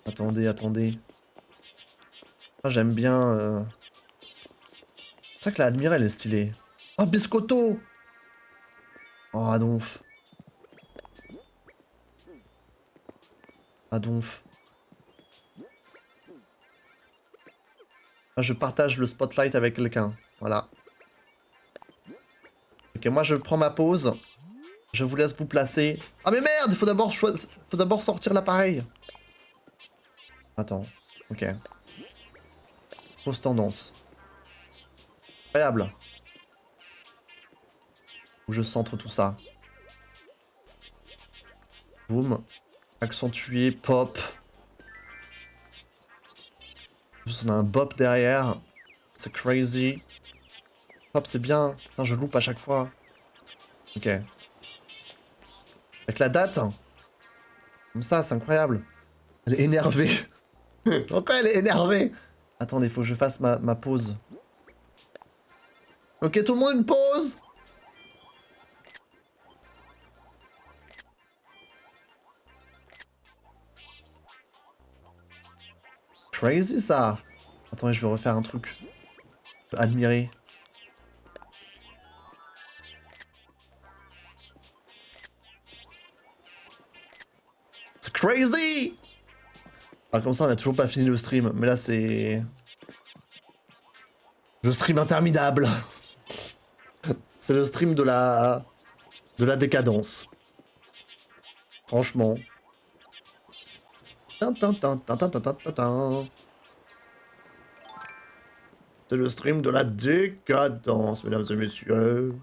Attendez. Ah, j'aime bien... C'est vrai que la Admira, elle est stylée. Oh, biscotto! Oh, Adonf. Adonf. Ah, je partage le spotlight avec quelqu'un. Voilà. Ok, moi je prends ma pause. Je vous laisse vous placer. Ah mais merde, il faut d'abord sortir l'appareil. Attends, ok. Pause tendance. Incroyable. Où je centre tout ça. Boum. Accentué, pop. En plus, on a un bop derrière. C'est crazy. Pop, c'est bien. Putain, je loupe à chaque fois. Ok. Avec la date. Comme ça, c'est incroyable. Elle est énervée. Pourquoi elle est énervée? Attendez, faut que je fasse ma pause. Ok, tout le monde, une pause. Crazy ça. Attendez, je vais refaire un truc. Admirer. C'est crazy. Ah, comme ça, on a toujours pas fini le stream. Mais là, c'est... Le stream interminable. C'est le stream de la décadence. Franchement. Tin, tin, tin, tin, tin, tin, tin, tin. C'est le stream de la décadence, mesdames et messieurs.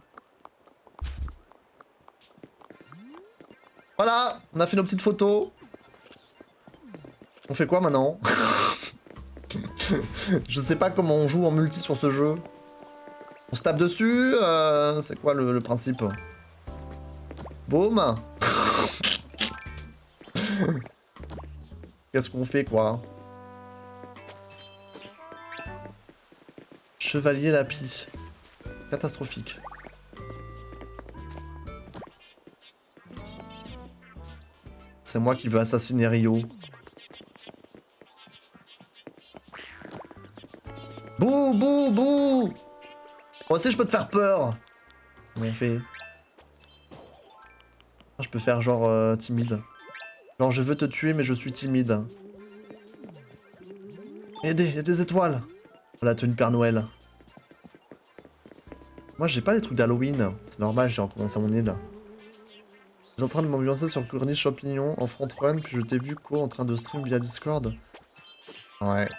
Voilà, on a fait nos petites photos. On fait quoi maintenant? Je sais pas comment on joue en multi sur ce jeu. On se tape dessus, c'est quoi le principe? Boum. Qu'est-ce qu'on fait, quoi? Chevalier Lapi. Catastrophique. C'est moi qui veux assassiner Rio. Bouh, bouh, bouh. Moi aussi, je peux te faire peur. Comment on fait? Je peux faire genre timide. Genre, je veux te tuer, mais je suis timide. Aidez, il y a des étoiles. Voilà, tenue Père Noël. Moi, j'ai pas les trucs d'Halloween. C'est normal, j'ai recommencé à mon île. J'étais en train de m'ambiancer sur Corniche Champignon en front run, puis je t'ai vu quoi en train de stream via Discord. Ouais.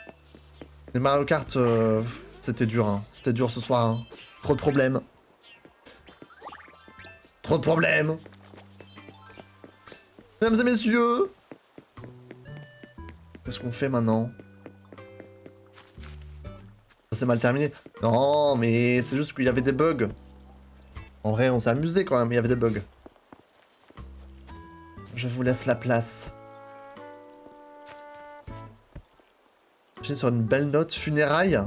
Les Mario Kart, c'était dur, hein. C'était dur ce soir, hein. Trop de problèmes. Trop de problèmes. Mesdames et messieurs. Qu'est-ce qu'on fait maintenant? Ça s'est mal terminé. Non, mais c'est juste qu'il y avait des bugs. En vrai, on s'est amusé quand même, mais il y avait des bugs. Je vous laisse la place. J'ai sur une belle note. Funérailles.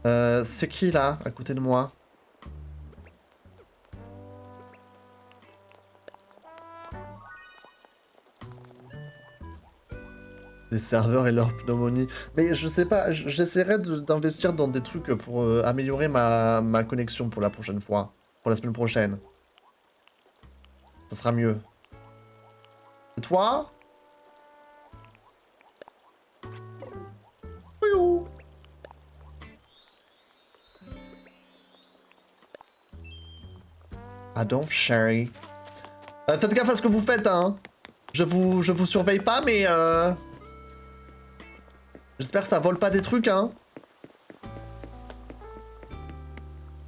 C'est qui là, à côté de moi? Les serveurs et leur pneumonie. Mais je sais pas, j'essaierai d'investir dans des trucs pour améliorer ma connexion pour la prochaine fois. Pour la semaine prochaine. Ça sera mieux. Et toi? Oui. Adolphe Sherry. Faites gaffe à ce que vous faites, hein. Je vous surveille pas, mais j'espère que ça vole pas des trucs, hein.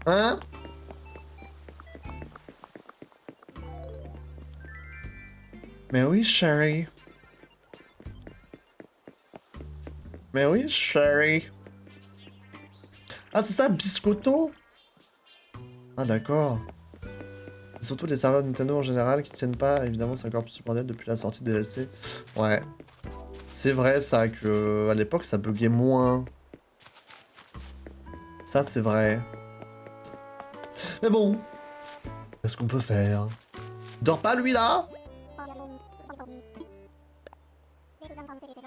Hein? Mais oui, Sherry. Mais oui, Sherry. Ah, c'est ça, Biscotto? Ah, d'accord. C'est surtout les serveurs de Nintendo en général qui tiennent pas. Évidemment, c'est encore plus bordel depuis la sortie des DLC. Ouais. C'est vrai, ça, que à l'époque, ça buguait moins. Ça, c'est vrai. Mais bon. Qu'est-ce qu'on peut faire? Dors pas, lui, là?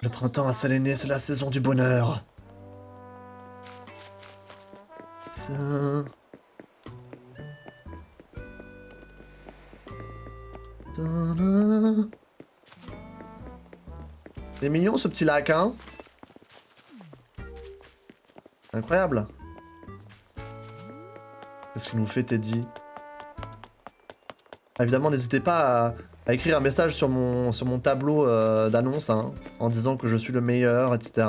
Le printemps à Saléné, c'est la saison du bonheur. Tiens. C'est mignon ce petit lac, hein? Incroyable. Qu'est-ce qu'il nous fait, Teddy? Évidemment, n'hésitez pas à écrire un message sur mon tableau d'annonce, hein, en disant que je suis le meilleur, etc.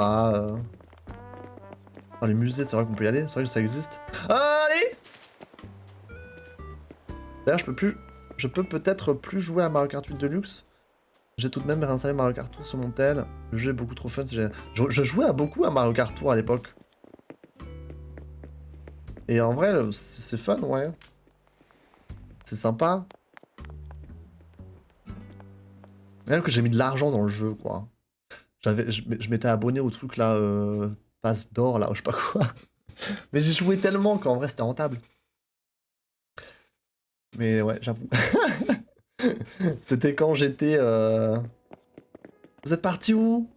Dans les musées, c'est vrai qu'on peut y aller, c'est vrai que ça existe. Allez! D'ailleurs, je peux peut-être plus jouer à Mario Kart 8 Deluxe. J'ai tout de même réinstallé Mario Kart Tour sur mon tel. Le jeu est beaucoup trop fun. Je jouais à beaucoup à Mario Kart Tour à l'époque. Et en vrai, c'est fun, ouais. C'est sympa. Même que j'ai mis de l'argent dans le jeu, quoi. Je m'étais abonné au truc là, passe d'or là, ou je sais pas quoi. Mais j'ai joué tellement qu'en vrai c'était rentable. Mais ouais, j'avoue. C'était quand j'étais... Vous êtes parti où?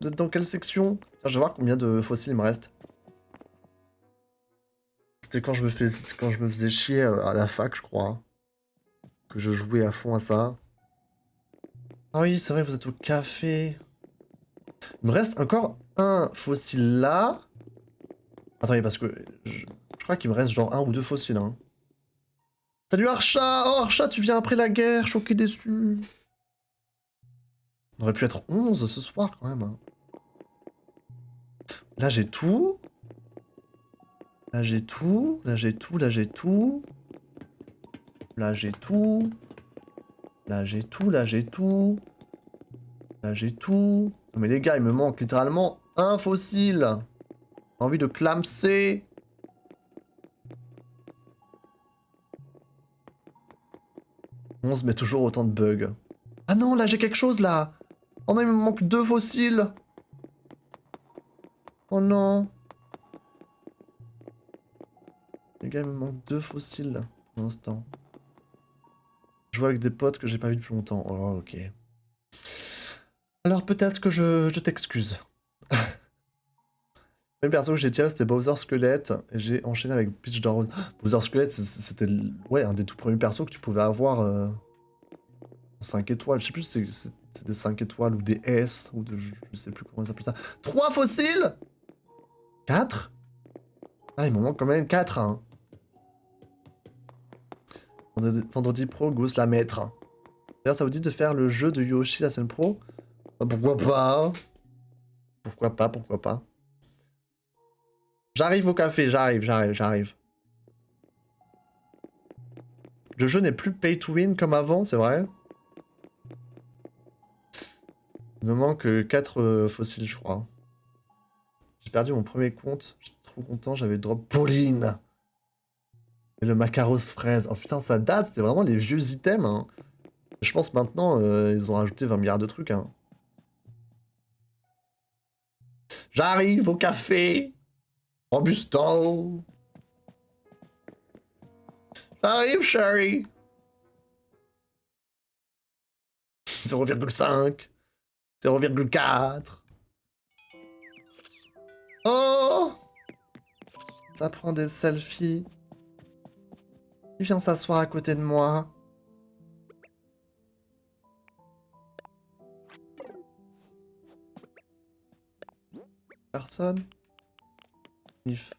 Vous êtes dans quelle section? Tiens, je vais voir combien de fossiles il me reste. C'était quand je me faisais chier à la fac, je crois. Que je jouais à fond à ça. Ah oui, c'est vrai, vous êtes au café. Il me reste encore un fossile là. Attendez, parce que je crois qu'il me reste genre un ou deux fossiles. Hein. Salut Archa! Oh Archa, tu viens après la guerre, choqué déçu. On aurait pu être 11 ce soir quand même. Hein. Là j'ai tout. Là j'ai tout. Là j'ai tout. Là j'ai tout. Là j'ai tout. Là j'ai tout. Là j'ai tout. Là j'ai tout. Non mais les gars, il me manque littéralement un fossile. J'ai envie de clamser. On se met toujours autant de bugs. Ah non, là j'ai quelque chose là. Oh non, il me manque 2 fossiles. Oh non. Les gars, il me manque 2 fossiles là, pour l'instant. Je joue avec des potes que j'ai pas vu depuis longtemps. Oh, ok. Alors peut-être que je t'excuse. Le premier perso que j'ai tiré c'était Bowser Squelette et j'ai enchaîné avec Peach dans Rose. Bowser Squelette c'était ouais, un des tout premiers persos que tu pouvais avoir en 5 étoiles. Je sais plus si c'est des 5 étoiles ou des S ou de, je sais plus comment ça s'appelle ça. 3 fossiles 4. Ah, il m'en manque quand même 4. Hein. Vendredi pro, Ghost la maître. D'ailleurs, ça vous dit de faire le jeu de Yoshi la semaine pro? Bah, pourquoi pas? Pourquoi pas, pourquoi pas? J'arrive au café, j'arrive. Le jeu n'est plus pay to win comme avant, c'est vrai? Il me manque 4 fossiles, je crois. J'ai perdu mon premier compte, j'étais trop content, j'avais drop Pauline. Et le macaros fraise. Oh putain, ça date, c'était vraiment les vieux items. Hein. Je pense maintenant, ils ont rajouté 20 milliards de trucs. Hein. J'arrive au café. Robusto. J'arrive, chérie. 0,5. 0,4. Oh! Ça prend des selfies. Il vient s'asseoir à côté de moi. Personne? If.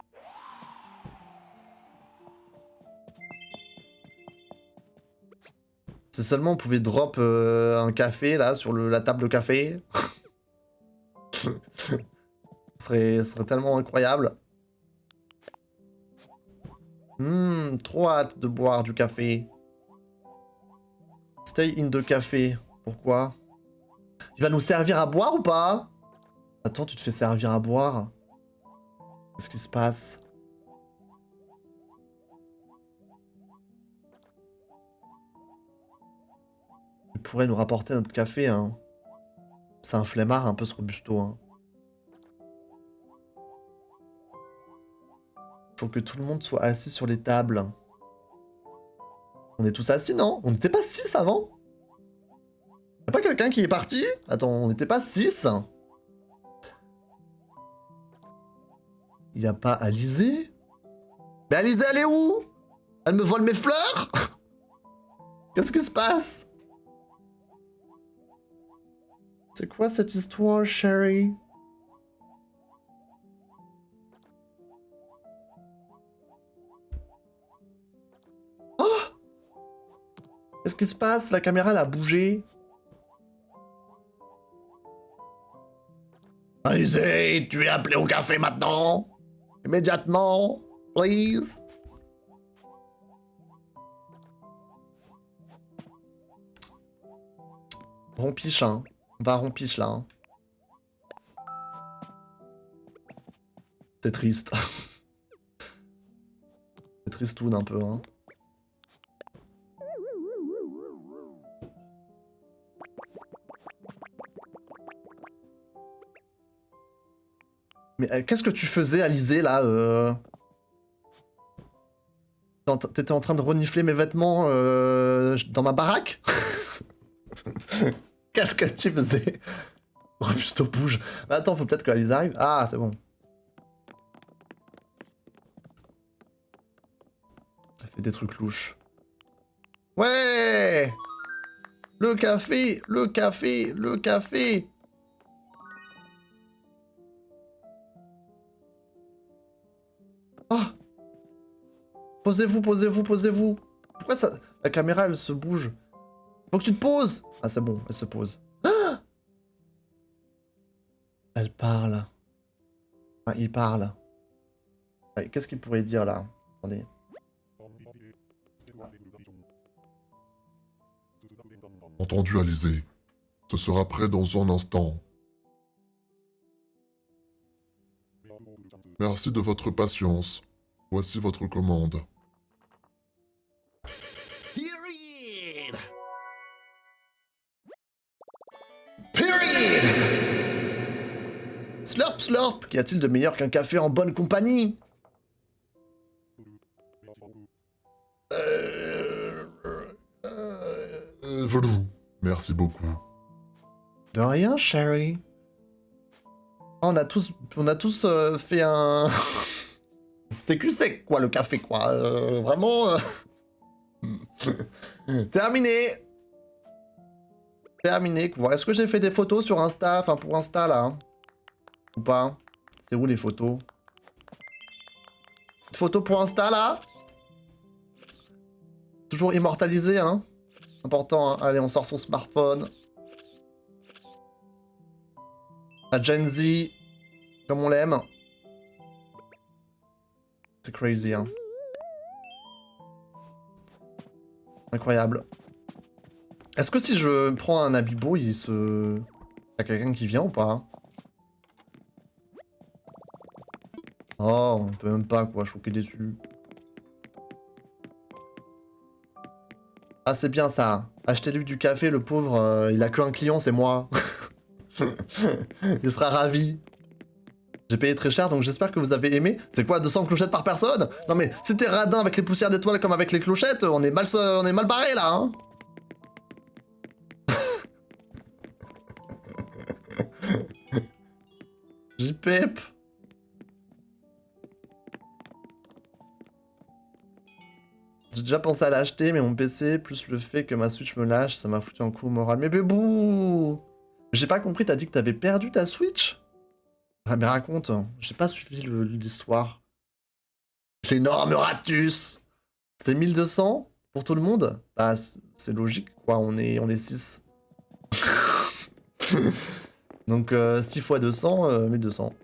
C'est seulement on pouvait drop un café là sur la table de café. Ce serait tellement incroyable. Trop hâte de boire du café. Stay in the café. Pourquoi? Il va nous servir à boire ou pas? Attends, tu te fais servir à boire? Qu'est-ce qui se passe? Il pourrait nous rapporter notre café, hein. C'est un flemmard un peu ce Robusto, hein. Faut que tout le monde soit assis sur les tables. On est tous assis, non? On n'était pas 6 avant? Y'a pas quelqu'un qui est parti? Attends, on n'était pas 6? Y a pas Alizé? Mais Alizé, elle est où? Elle me vole mes fleurs? Qu'est-ce qui se passe? C'est quoi cette histoire, Sherry? Oh! Qu'est-ce qui se passe? La caméra, elle a bougé. Alizé, tu es appelé au café maintenant? Immédiatement, please. Rompiche, hein. On va à rompiche, là. Hein. C'est triste. C'est tristoun un peu, hein. Mais qu'est-ce que tu faisais, Alizé, là T'étais en train de renifler mes vêtements dans ma baraque? Qu'est-ce que tu faisais? Robusto bouge. Bah, attends, faut peut-être qu'Alizé arrive. Ah, c'est bon. Elle fait des trucs louches. Ouais! Le café! Le café! Le café! Ah! Posez-vous, posez-vous, posez-vous. Pourquoi ça... La caméra, elle se bouge. Faut que tu te poses. Ah, c'est bon, elle se pose. Ah, elle parle. Ah, il parle. Ah, qu'est-ce qu'il pourrait dire, là? Attendez. Entendu, Alizé. Ce sera prêt dans un instant. Merci de votre patience. Voici votre commande. Period! Period! Slurp, slurp! Qu'y a-t-il de meilleur qu'un café en bonne compagnie? Velou. Merci beaucoup. De rien, Sherry. On a tous fait un... C'était cul sec, quoi, le café, quoi. Vraiment... Terminé. Terminé, quoi. Est-ce que j'ai fait des photos sur Insta, enfin pour Insta, là hein? Ou pas? C'est où les photos? Une photo pour Insta, là? Toujours immortalisé, hein? Important, hein. Allez, on sort son smartphone. La Gen Z, comme on l'aime. C'est crazy, hein. Incroyable. Est-ce que si je prends un Abibo, il se... Y'a quelqu'un qui vient ou pas? Oh, on peut même pas, quoi. Choqué déçu. Ah, c'est bien ça. Achetez-lui du café, le pauvre. Il a qu'un client, c'est moi. Il sera ravi. J'ai payé très cher, donc j'espère que vous avez aimé. C'est quoi, 200 clochettes par personne? Non mais, c'était radin avec les poussières d'étoiles comme avec les clochettes, on est mal barré là, hein. JPEP. J'ai déjà pensé à l'acheter, mais mon PC, plus le fait que ma Switch me lâche, ça m'a foutu un coup au moral. Mais bébou! J'ai pas compris, t'as dit que t'avais perdu ta Switch? Ah mais raconte, j'ai pas suivi l'histoire. L'énorme ratus! C'était 1200 pour tout le monde? Bah c'est logique quoi, on est 6. Donc 6 fois 200, 1200.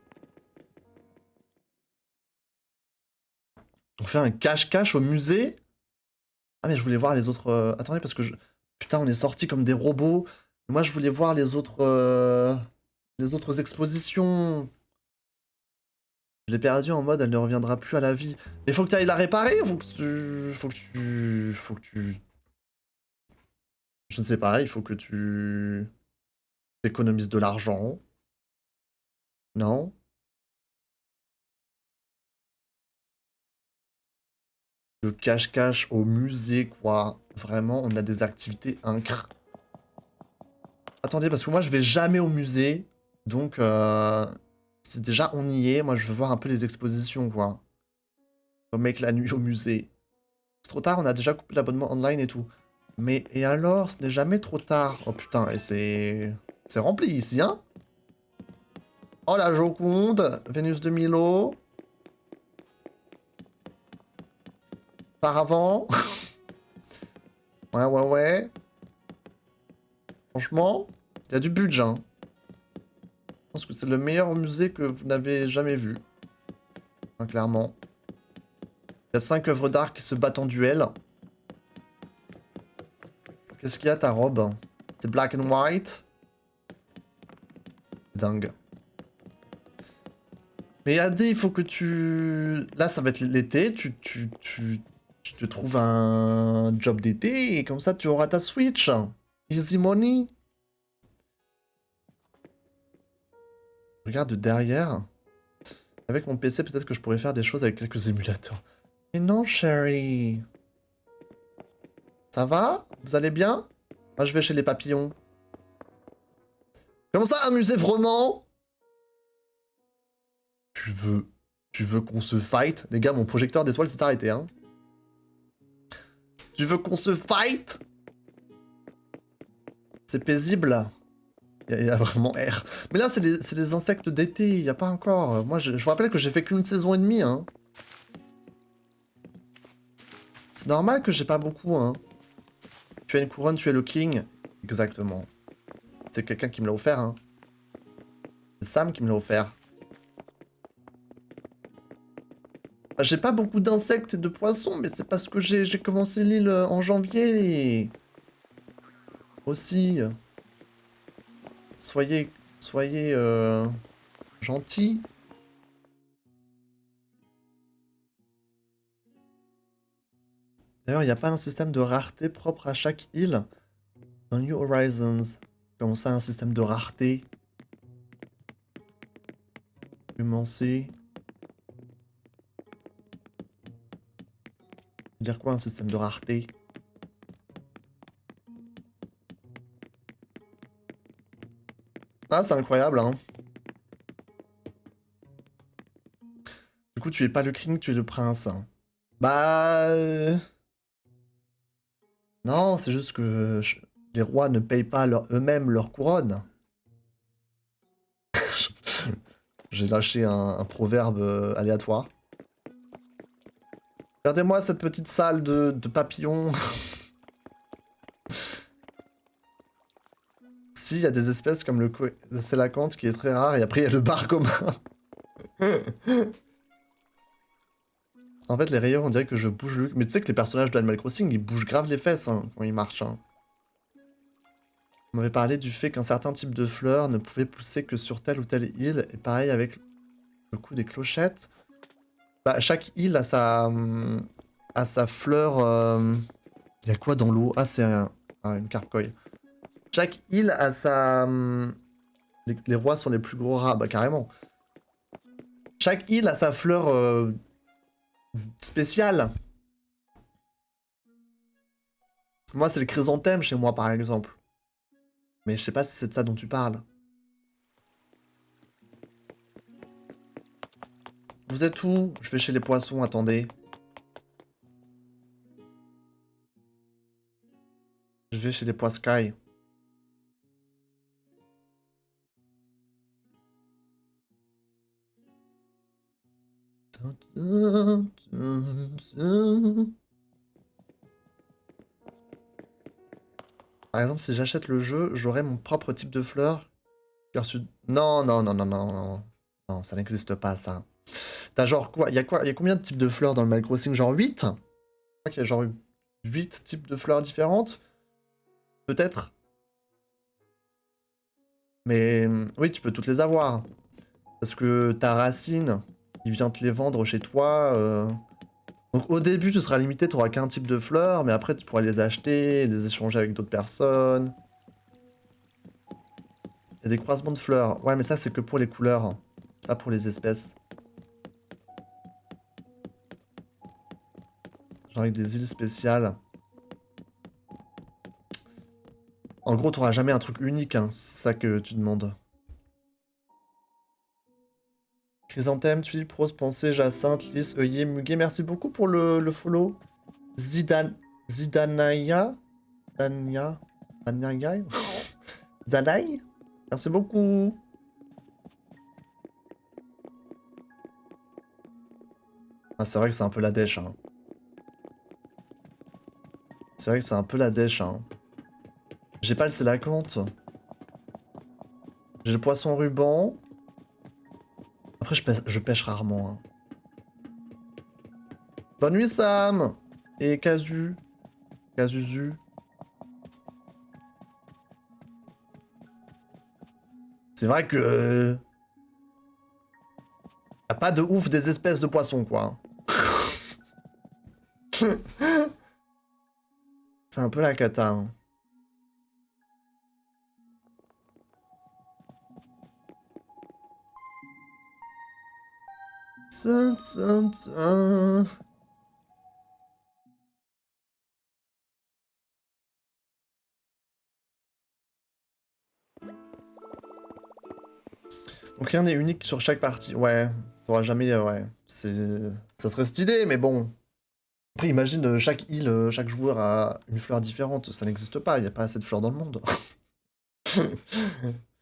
On fait un cache-cache au musée? Ah mais je voulais voir les autres... Attendez parce que je... Putain on est sortis comme des robots. Moi je voulais voir les autres expositions. Je l'ai perdue en mode elle ne reviendra plus à la vie. Mais faut que tu ailles la réparer ou faut que tu... Je ne sais pas, il faut que tu... économises de l'argent. Non? Le cache-cache au musée, quoi. Vraiment, on a des activités incroyables. Attendez, parce que moi, je vais jamais au musée. Donc, si déjà on y est, moi, je veux voir un peu les expositions, quoi. Comme mec la nuit au musée. C'est trop tard, on a déjà coupé l'abonnement online et tout. Mais, et alors, ce n'est jamais trop tard. Oh putain, et c'est... C'est rempli ici, hein? Oh, la Joconde, Vénus de Milo. Paravent. Ouais. Franchement, il y a du budget. Hein. Je pense que c'est le meilleur musée que vous n'avez jamais vu. Hein, clairement. Il y a 5 œuvres d'art qui se battent en duel. Qu'est-ce qu'il y a ta robe? C'est black and white. Dingue. Mais Adé, il faut que tu... Là, ça va être l'été. Tu te trouves un job d'été et comme ça, tu auras ta Switch. Easy money. Regarde derrière. Avec mon PC, peut-être que je pourrais faire des choses avec quelques émulateurs. Mais non, Sherry. Ça va? Vous allez bien? Moi, je vais chez les papillons. Comment ça, amuser vraiment? Tu veux qu'on se fight? Les gars, mon projecteur d'étoiles s'est arrêté, hein. Tu veux qu'on se fight? C'est paisible. Il y a vraiment R. Mais là, c'est des insectes d'été, il n'y a pas encore. Moi, je vous rappelle que j'ai fait qu'une saison et demie, hein. C'est normal que j'ai pas beaucoup, hein. Tu as une couronne, tu es le king. Exactement. C'est quelqu'un qui me l'a offert, hein. C'est Sam qui me l'a offert. J'ai pas beaucoup d'insectes et de poissons, mais c'est parce que j'ai commencé l'île en janvier. Aussi. Soyez gentils. D'ailleurs, il n'y a pas un système de rareté propre à chaque île dans New Horizons. Comment ça, un système de rareté? Commencer. Dire quoi un système de rareté? Ah, c'est incroyable, hein. Du coup, tu es pas le king, tu es le prince. Bah... Non, c'est juste que les rois ne payent pas eux-mêmes leur couronne. J'ai lâché un proverbe aléatoire. Regardez-moi cette petite salle de papillons. Si, il y a des espèces comme le sélacanthe qui est très rare, et après il y a le bar commun. En fait, les rayures, on dirait que je bouge le... Mais tu sais que les personnages d'Animal Crossing, ils bougent grave les fesses hein, quand ils marchent. Hein. On m'avait parlé du fait qu'un certain type de fleurs ne pouvait pousser que sur telle ou telle île, et pareil avec le coup des clochettes. Bah, chaque île a sa fleur... Il y a quoi dans l'eau? Ah, c'est une carcoï. Chaque île a sa... Les rois sont les plus gros rats, bah carrément. Chaque île a sa fleur spéciale. Moi, c'est le chrysanthème chez moi, par exemple. Mais je sais pas si c'est de ça dont tu parles. Vous êtes où? Je vais chez les poissons, attendez. Je vais chez les poiscailles. Par exemple, si j'achète le jeu, j'aurai mon propre type de fleur. Non, non, non, non, non, non. Non, ça n'existe pas, ça. T'as genre quoi? Il y a combien de types de fleurs dans le Animal Crossing? Genre 8? Je crois qu'il y a genre 8 types de fleurs différentes. Peut-être. Mais oui, tu peux toutes les avoir. Parce que ta racine, il vient te les vendre chez toi. Donc au début, tu seras limité, tu n'auras qu'un type de fleurs, mais après, tu pourras les acheter, les échanger avec d'autres personnes. Il y a des croisements de fleurs. Ouais, mais ça, c'est que pour les couleurs, pas pour les espèces. Genre avec des îles spéciales. En gros, tu n'auras jamais un truc unique, hein, c'est ça que tu demandes. Chrysanthème, tulipe, rose, pensée, jacinthe, lys, œillet, muguet. Merci beaucoup pour le follow. Zidanaya Danaya Danaï. Merci beaucoup. Ah, c'est vrai que c'est un peu la dèche, hein. C'est vrai que c'est un peu la dèche, hein. J'ai pas le sélacanthe. J'ai le poisson ruban. Après, je pêche rarement, hein. Bonne nuit, Sam. Et Kazuzu. C'est vrai que... y a pas de ouf des espèces de poissons, quoi. C'est un peu la cata, hein. Tun, tun, tun. Donc rien n'est unique sur chaque partie. Ouais, t'auras jamais... ouais, c'est... Ça serait stylé, mais bon. Après, imagine, chaque île, chaque joueur a une fleur différente. Ça n'existe pas, il n'y a pas assez de fleurs dans le monde.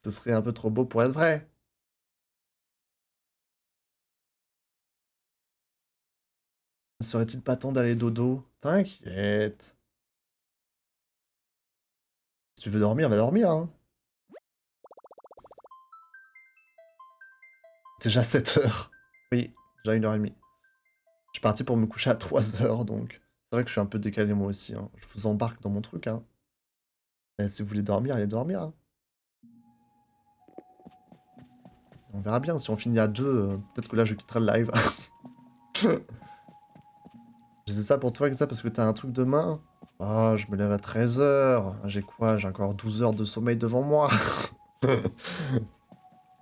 Ce serait un peu trop beau pour être vrai. Ne serait-il pas temps d'aller dodo? T'inquiète. Si tu veux dormir, va dormir, hein. C'est déjà 7 heures. Oui, déjà 1h30. Je suis parti pour me coucher à 3 heures, donc... C'est vrai que je suis un peu décalé moi aussi, hein. Je vous embarque dans mon truc, hein. Mais si vous voulez dormir, allez dormir, hein. On verra bien, si on finit à 2, peut-être que là je quitterai le live. Je disais ça pour toi, que ça, parce que t'as un truc demain. Ah, je me lève à 13 heures. J'ai quoi? J'ai encore 12 heures de sommeil devant moi.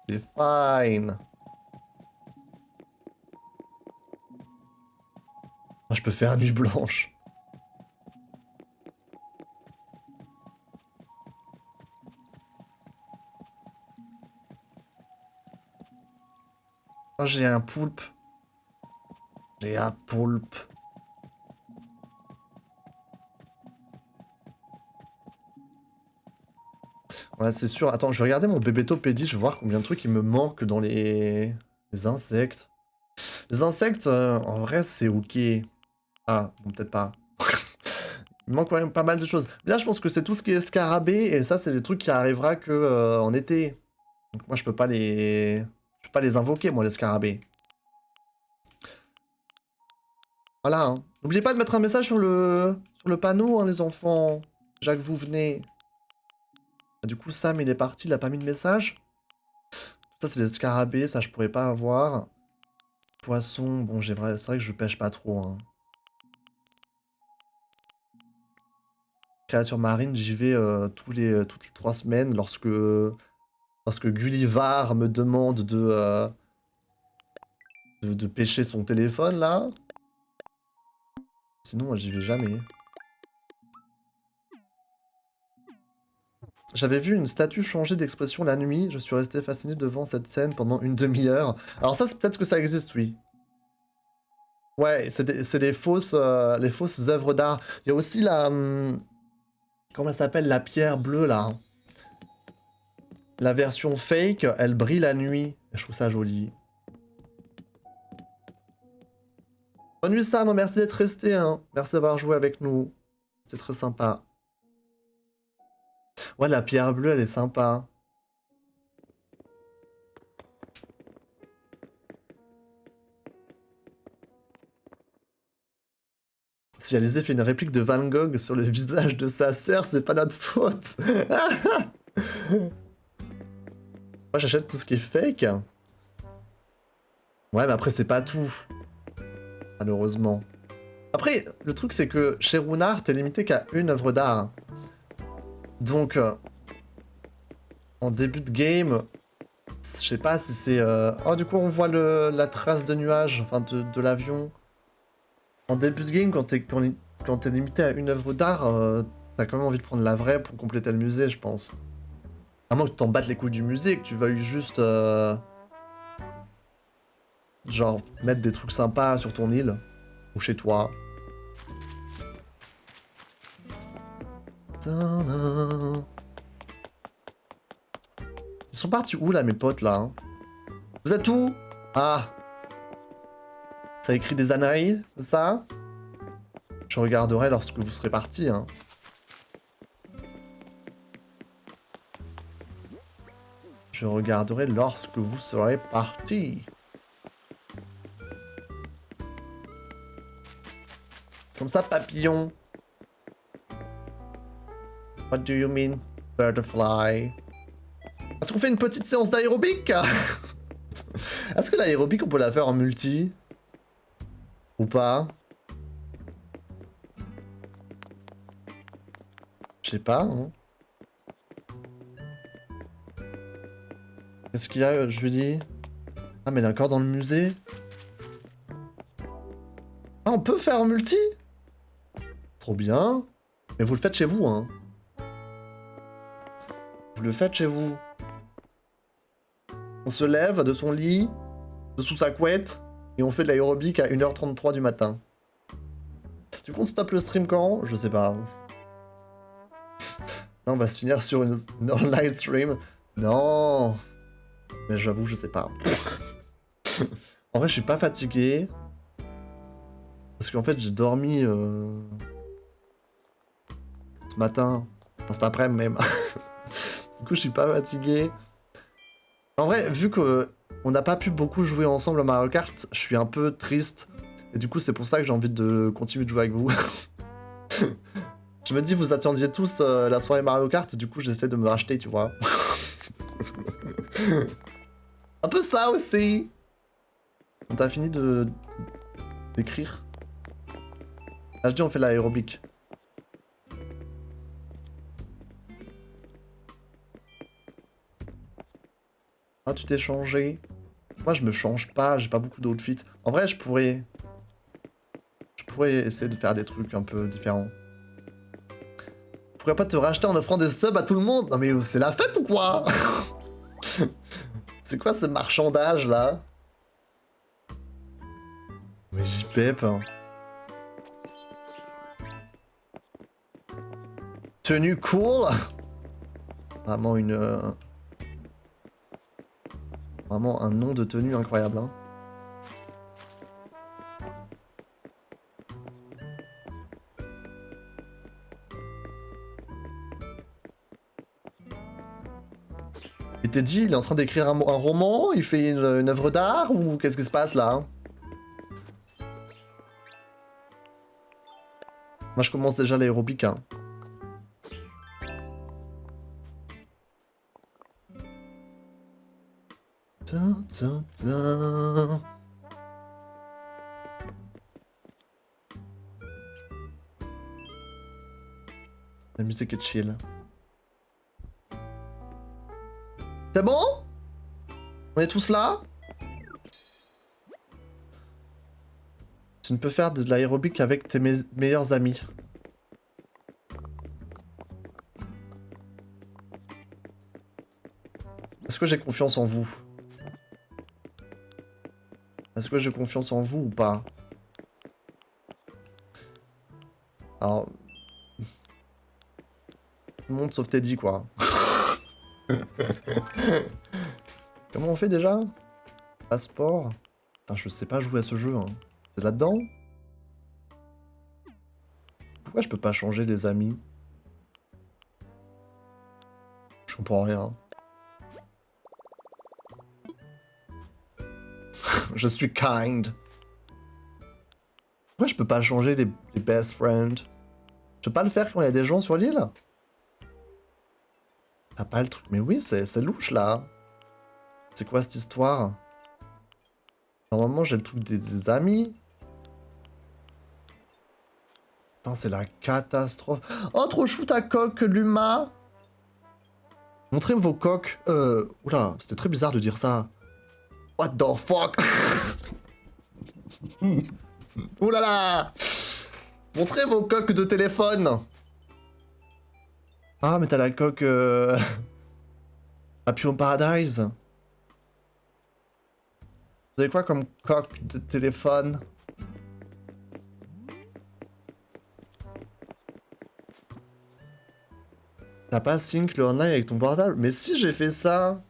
C'est fine. Moi, je peux faire nuit blanche. Ah, j'ai un poulpe. J'ai un poulpe. Ouais, c'est sûr. Attends, je vais regarder mon bébétopédie, je vais voir combien de trucs il me manque dans les insectes. Les insectes, en vrai, c'est ok. Ah, bon, peut-être pas. Il manque quand même pas mal de choses. Là, je pense que c'est tout ce qui est scarabée, et ça, c'est des trucs qui arrivera que en été. Donc moi, je peux pas les... Je peux pas les invoquer, moi, les scarabées. Voilà, hein. N'oubliez pas de mettre un message sur le panneau, hein, les enfants. Déjà que vous venez. Ah, du coup, Sam, il est parti, il a pas mis de message. Ça, c'est des scarabées, ça, je pourrais pas avoir. Poisson, bon, c'est vrai que je pêche pas trop, hein. Créature marine, j'y vais toutes les 3 semaines lorsque Gullivar me demande de pêcher son téléphone, là. Sinon, moi, j'y vais jamais. J'avais vu une statue changer d'expression la nuit. Je suis resté fasciné devant cette scène pendant une demi-heure. Alors ça, c'est peut-être que ça existe, oui. Ouais, c'est les fausses œuvres d'art. Il y a aussi la... comment elle s'appelle? La pierre bleue, là. La version fake, elle brille la nuit. Je trouve ça joli. Bonne nuit Sam, merci d'être resté, hein. Merci d'avoir joué avec nous. C'est très sympa. Ouais, la pierre bleue, elle est sympa. Si Alizé fait une réplique de Van Gogh sur le visage de sa sœur, c'est pas notre faute. Moi, j'achète tout ce qui est fake. Ouais, mais après, c'est pas tout. Malheureusement. Après, le truc, c'est que chez Runard, t'es limité qu'à une œuvre d'art. Donc, en début de game, je sais pas si c'est... Oh, du coup, on voit la trace de nuage, enfin, de l'avion. En début de game, quand t'es limité à une œuvre d'art, t'as quand même envie de prendre la vraie pour compléter le musée, je pense. À moins que tu t'en battes les couilles du musée et que tu veuilles juste... genre, mettre des trucs sympas sur ton île. Ou chez toi. Tadam. Ils sont partis où, là, mes potes, là, hein? Vous êtes où? Ah. Ça écrit des anaïs, c'est ça? Je regarderai lorsque vous serez partis, hein. Je regarderai lorsque vous serez partis. Comme ça, papillon. What do you mean, butterfly? Est-ce qu'on fait une petite séance d'aérobic? Est-ce que l'aérobic, on peut la faire en multi? Ou pas? Je sais pas, hein. Qu'est-ce qu'il y a, je lui dis? Ah, mais elle est encore dans le musée? on peut faire en multi? Trop bien. Mais vous le faites chez vous, hein. Vous le faites chez vous. On se lève de son lit, de sous sa couette, et on fait de l'aérobic à 1h33 du matin. Du coup, on stoppe le stream quand? Je sais pas. Là, on va se finir sur une online stream. Non. Mais j'avoue, je sais pas. En vrai, je suis pas fatigué. Parce qu'en fait, j'ai dormi ce matin. Enfin, cet après-midi même. Du coup, je suis pas fatigué. En vrai, vu que on n'a pas pu beaucoup jouer ensemble à Mario Kart, je suis un peu triste. Et du coup, c'est pour ça que j'ai envie de continuer de jouer avec vous. Je me dis, vous attendiez tous la soirée Mario Kart, du coup, j'essaie de me racheter, tu vois. Un peu ça aussi. On t'a fini d'écrire? Ah, je dis, on fait l'aérobic. Ah, tu t'es changé? Moi, je me change pas, j'ai pas beaucoup d'outfits. En vrai, je pourrais essayer de faire des trucs un peu différents. Je pourrais pas te racheter en offrant des subs à tout le monde? Non mais c'est la fête ou quoi? C'est quoi ce marchandage là? Mais j'y pep. Hein. Tenue cool? Vraiment une... Vraiment un nom de tenue incroyable. Hein. Et t'es dit, il est en train d'écrire un roman? Il fait une œuvre d'art? Ou qu'est-ce qui se passe là? Moi je commence déjà l'aérobic. Hein. La musique est chill. C'est bon? On est tous là? Tu ne peux faire de l'aérobic avec tes meilleurs amis. Est-ce que j'ai confiance en vous? Est-ce que j'ai confiance en vous ou pas? Alors... Tout le monde sauf Teddy, quoi. Comment on fait déjà? Passeport? Putain, je sais pas jouer à ce jeu. Hein. C'est là-dedans? Pourquoi je peux pas changer les amis? Je comprends rien. Je suis kind. Pourquoi je peux pas changer les best friends? Je peux pas le faire quand il y a des gens sur l'île? T'as pas le truc. Mais oui, c'est louche là. C'est quoi cette histoire? Normalement, j'ai le truc des amis. Putain, c'est la catastrophe. Oh, trop chou ta coque, Luma. Montrez vos coques. Oula, c'était très bizarre de dire ça. What the fuck? Oulala là. Montrez vos coques de téléphone. Ah, mais t'as la coque... Happy Home Paradise. Vous avez quoi comme coque de téléphone? T'as pas sync le online avec ton portable? Mais si, j'ai fait ça.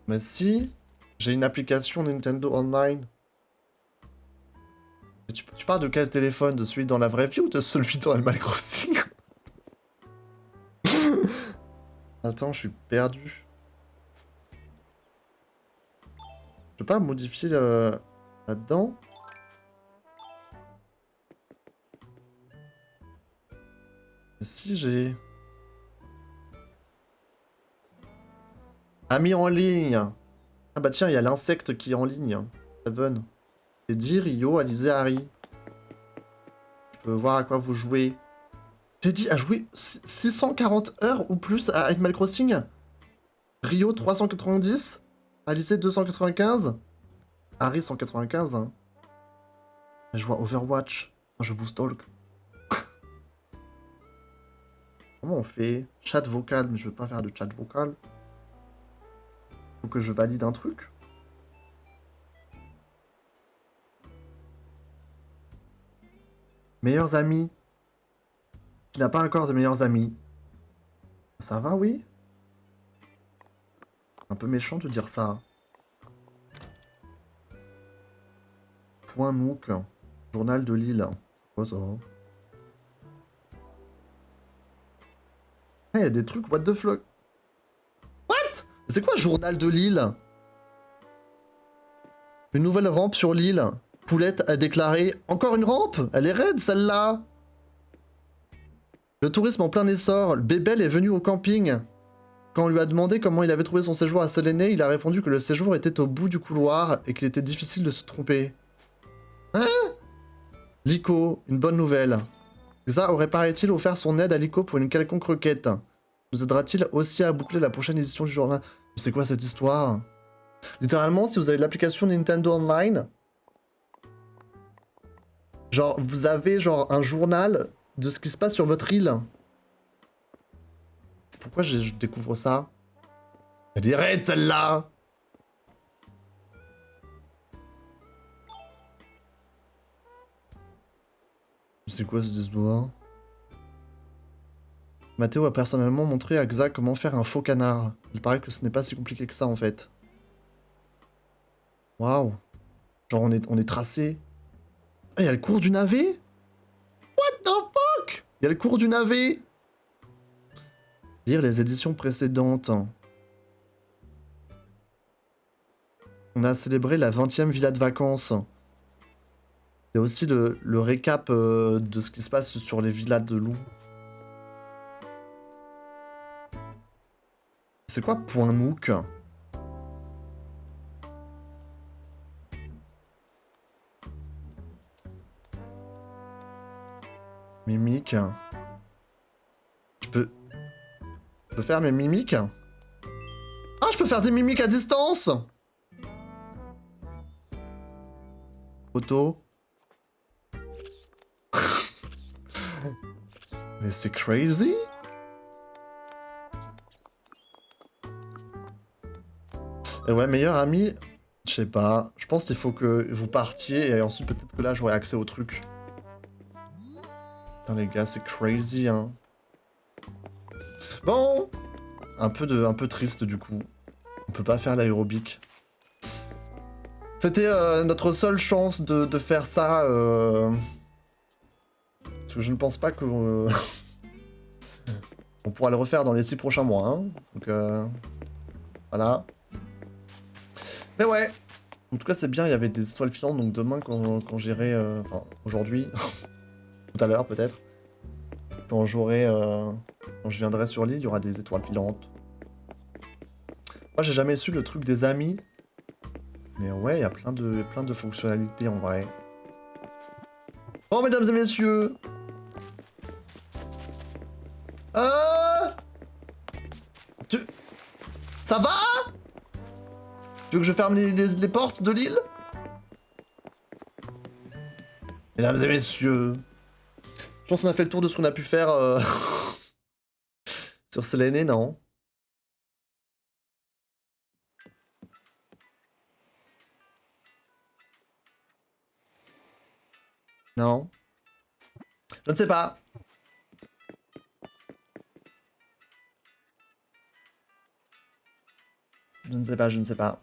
Mais si, j'ai une application Nintendo Online. Mais tu parles de quel téléphone? De celui dans la vraie vie ou de celui dans Animal Crossing? Attends, je suis perdu. Je peux pas modifier là-dedans? Si j'ai... Amis en ligne. Ah bah tiens, il y a l'insecte qui est en ligne. Seven. Teddy, Rio, Alizé, Harry. Je peux voir à quoi vous jouez. Teddy a joué 640 heures ou plus à Animal Crossing. Rio 390. Alizé 295. Harry 195, hein. Je joue à Overwatch. Je vous stalk. Comment on fait? Chat vocal, mais je veux pas faire de chat vocal. Faut que je valide un truc. Meilleurs amis. Tu n'as pas encore de meilleurs amis. Ça va, oui? Un peu méchant de dire ça. Point Nook. Journal de Lille. C'est quoi ça? Ah, il y a des trucs, what the fuck? What? C'est quoi Journal de Lille? Une nouvelle rampe sur l'île. Poulette a déclaré « Encore une rampe? Elle est raide, celle-là !» Le tourisme en plein essor. Bébel est venu au camping. Quand on lui a demandé comment il avait trouvé son séjour à Séléné, il a répondu que le séjour était au bout du couloir et qu'il était difficile de se tromper. Hein? Lico, une bonne nouvelle. Xa aurait paraît-il offert son aide à Lico pour une quelconque requête. Nous aidera-t-il aussi à boucler la prochaine édition du journal? C'est quoi cette histoire? Littéralement, si vous avez l'application Nintendo Online, genre, vous avez genre un journal de ce qui se passe sur votre île. Pourquoi je découvre ça? Elle est raide, celle-là! C'est quoi cette histoire? Mathéo a personnellement montré à Xa comment faire un faux canard. Il paraît que ce n'est pas si compliqué que ça, en fait. Waouh! Genre, on est tracé. Ah, il y a le cours du navet? What the fuck? Il y a le cours du navet? Lire les éditions précédentes. On a célébré la 20e villa de vacances. Il y a aussi le récap de ce qui se passe sur les villas de loups. C'est quoi Point Nook? Mimique. Je peux faire mes mimiques? Ah, je peux faire des mimiques à distance! Photo. Mais c'est crazy! Et ouais, meilleur ami, je sais pas. Je pense qu'il faut que vous partiez et ensuite peut-être que là j'aurai accès au truc. Putain les gars, c'est crazy hein. Bon, un peu triste du coup. On peut pas faire l'aérobic. C'était notre seule chance de faire ça. Parce que je ne pense pas que on pourra le refaire dans les 6 prochains mois. Hein. Donc voilà. Mais ouais. En tout cas c'est bien, il y avait des étoiles filantes. Donc demain quand j'irai... Enfin aujourd'hui. Tout à l'heure peut-être. Quand j'aurai... Quand je viendrai sur l'île, il y aura des étoiles filantes. Moi j'ai jamais su le truc des amis. Mais ouais, il y a plein de fonctionnalités en vrai. Bon, mesdames et messieurs. Ça va? Tu veux que je ferme les portes de l'île? Mesdames et messieurs. Je pense qu'on a fait le tour de ce qu'on a pu faire sur Séléné, non? Non? Je ne sais pas. Je ne sais pas, je ne sais pas.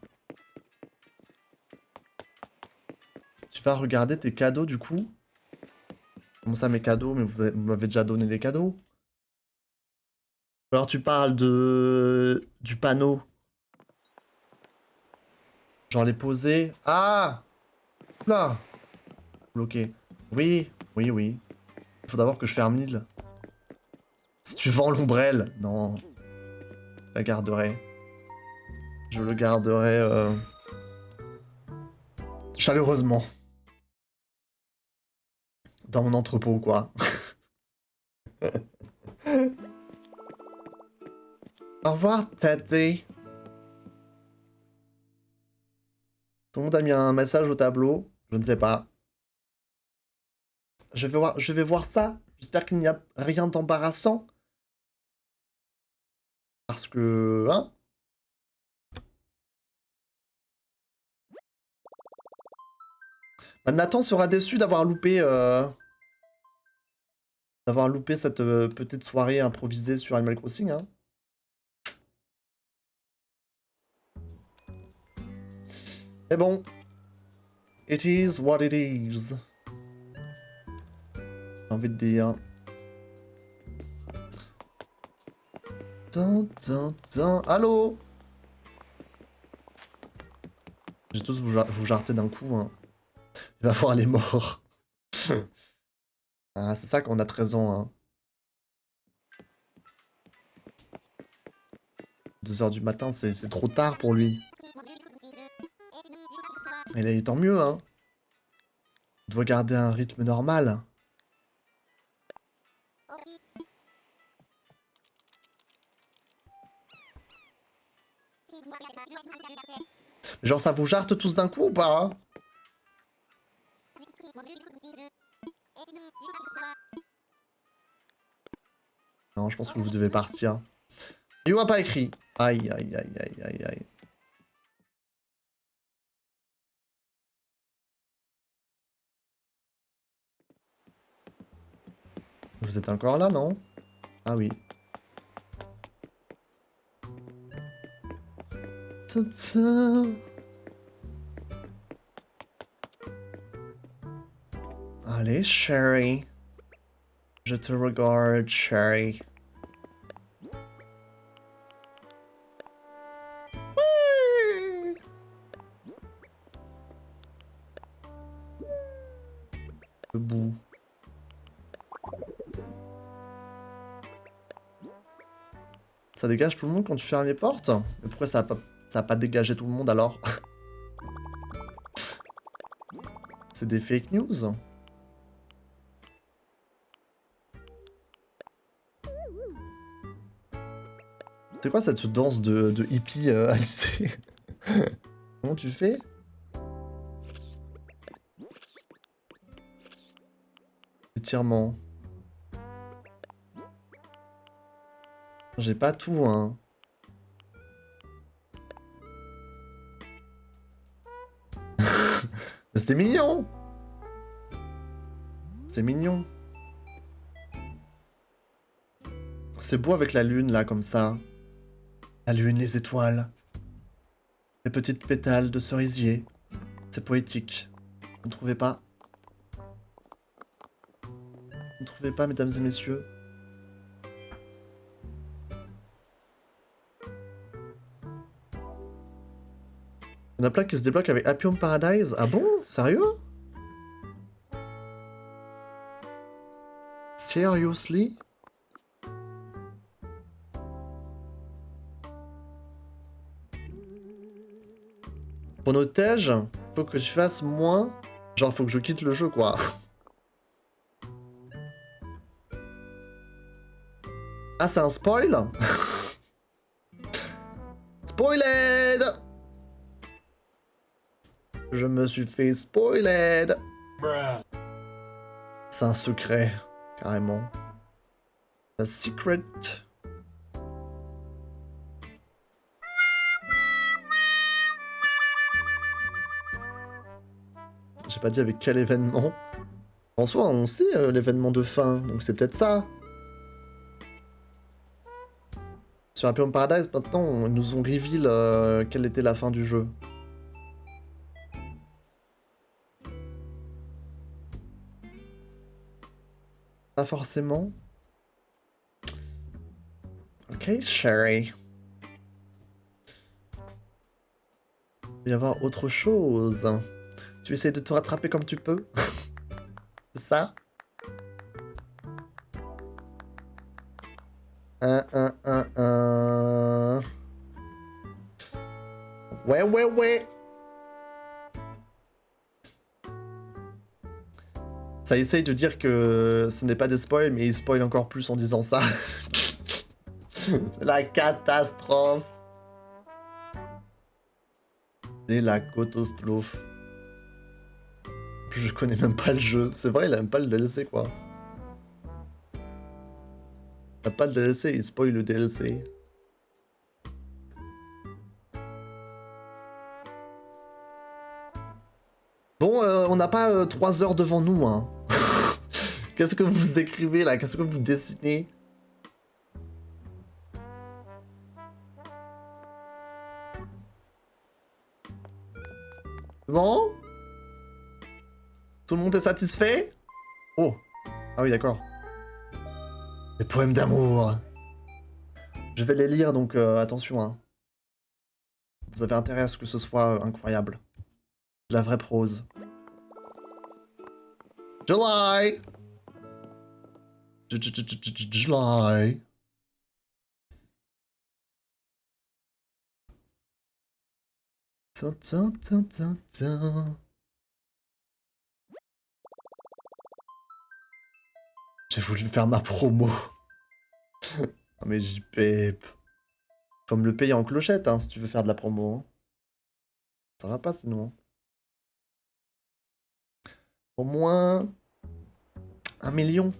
Tu vas regarder tes cadeaux du coup? Comment ça mes cadeaux? Mais vous m'avez déjà donné des cadeaux? Alors tu parles du panneau. Genre les poser. Ah! Là! Bloqué. Oui, oui, oui. Il faut d'abord que je ferme l'île. Si tu vends l'ombrelle. Non. Je la garderai. Je le garderai chaleureusement. Dans mon entrepôt, quoi. Au revoir, Tati. Tout le monde a mis un message au tableau. Je ne sais pas. Je vais voir ça. J'espère qu'il n'y a rien d'embarrassant. Parce que... Hein? Bah, Nathan sera déçu d'avoir loupé... cette petite soirée improvisée sur Animal Crossing. Hein. Mais bon. It is what it is. J'ai envie de dire... Allô? J'ai tous vous jarter d'un coup. Hein. Il va voir les morts. Ah, c'est ça quand on a 13 ans. Hein. 2 h du matin, c'est trop tard pour lui. Mais là, tant mieux, hein. Il doit garder un rythme normal. Genre, ça vous jarte tous d'un coup ou pas hein? Non, je pense que vous devez partir. You a pas écrit. Aïe, aïe, aïe, aïe, aïe, aïe. Vous êtes encore là, non? Ah oui. Allez, Sherry. Je te regarde, Sherry. Oui. Debout. Ça dégage tout le monde quand tu fermes les portes? Mais pourquoi ça a pas dégagé tout le monde alors? C'est des fake news. C'est quoi cette danse de hippie à lycée? Comment tu fais? Étirement. J'ai pas tout, hein. C'était mignon. C'était mignon. C'est beau avec la lune, là, comme ça. La lune, les étoiles. Les petites pétales de cerisier. C'est poétique. Vous ne trouvez pas? Vous ne trouvez pas, mesdames et messieurs? Il y en a plein qui se débloquent avec Happy Home Paradise. Ah bon? Sérieux? Seriously? Pour nos tèges, faut que je fasse moins. Genre, faut que je quitte le jeu, quoi. Ah, c'est un spoil? Spoiled! Je me suis fait spoiled! C'est un secret, carrément. Un secret. J'ai pas dit avec quel événement. En soi, on sait l'événement de fin, donc c'est peut-être ça. Sur Happy Home Paradise, maintenant, ils nous ont reveal quelle était la fin du jeu. Pas forcément. Ok, Sherry. Il va y avoir autre chose. Tu essayes de te rattraper comme tu peux. C'est ça? Ouais. Ça essaye de dire que ce n'est pas des spoils, mais il spoil encore plus en disant ça. La catastrophe. C'est la catastrophe. Je connais même pas le jeu. C'est vrai, il a même pas le DLC, quoi. Il a pas de DLC, il spoil le DLC. Bon, on n'a pas 3 heures devant nous, hein. Qu'est-ce que vous écrivez, là? Qu'est-ce que vous dessinez? Bon? Tout le monde est satisfait? Oh. Ah oui, d'accord. Des poèmes d'amour. Je vais les lire, donc attention, hein. Vous avez intérêt à ce que ce soit incroyable. La vraie prose. July! July. J'ai voulu faire ma promo. Oh, mais JP. Faut me le payer en clochette, hein, si tu veux faire de la promo. Hein. Ça va pas sinon. Au moins 1 million.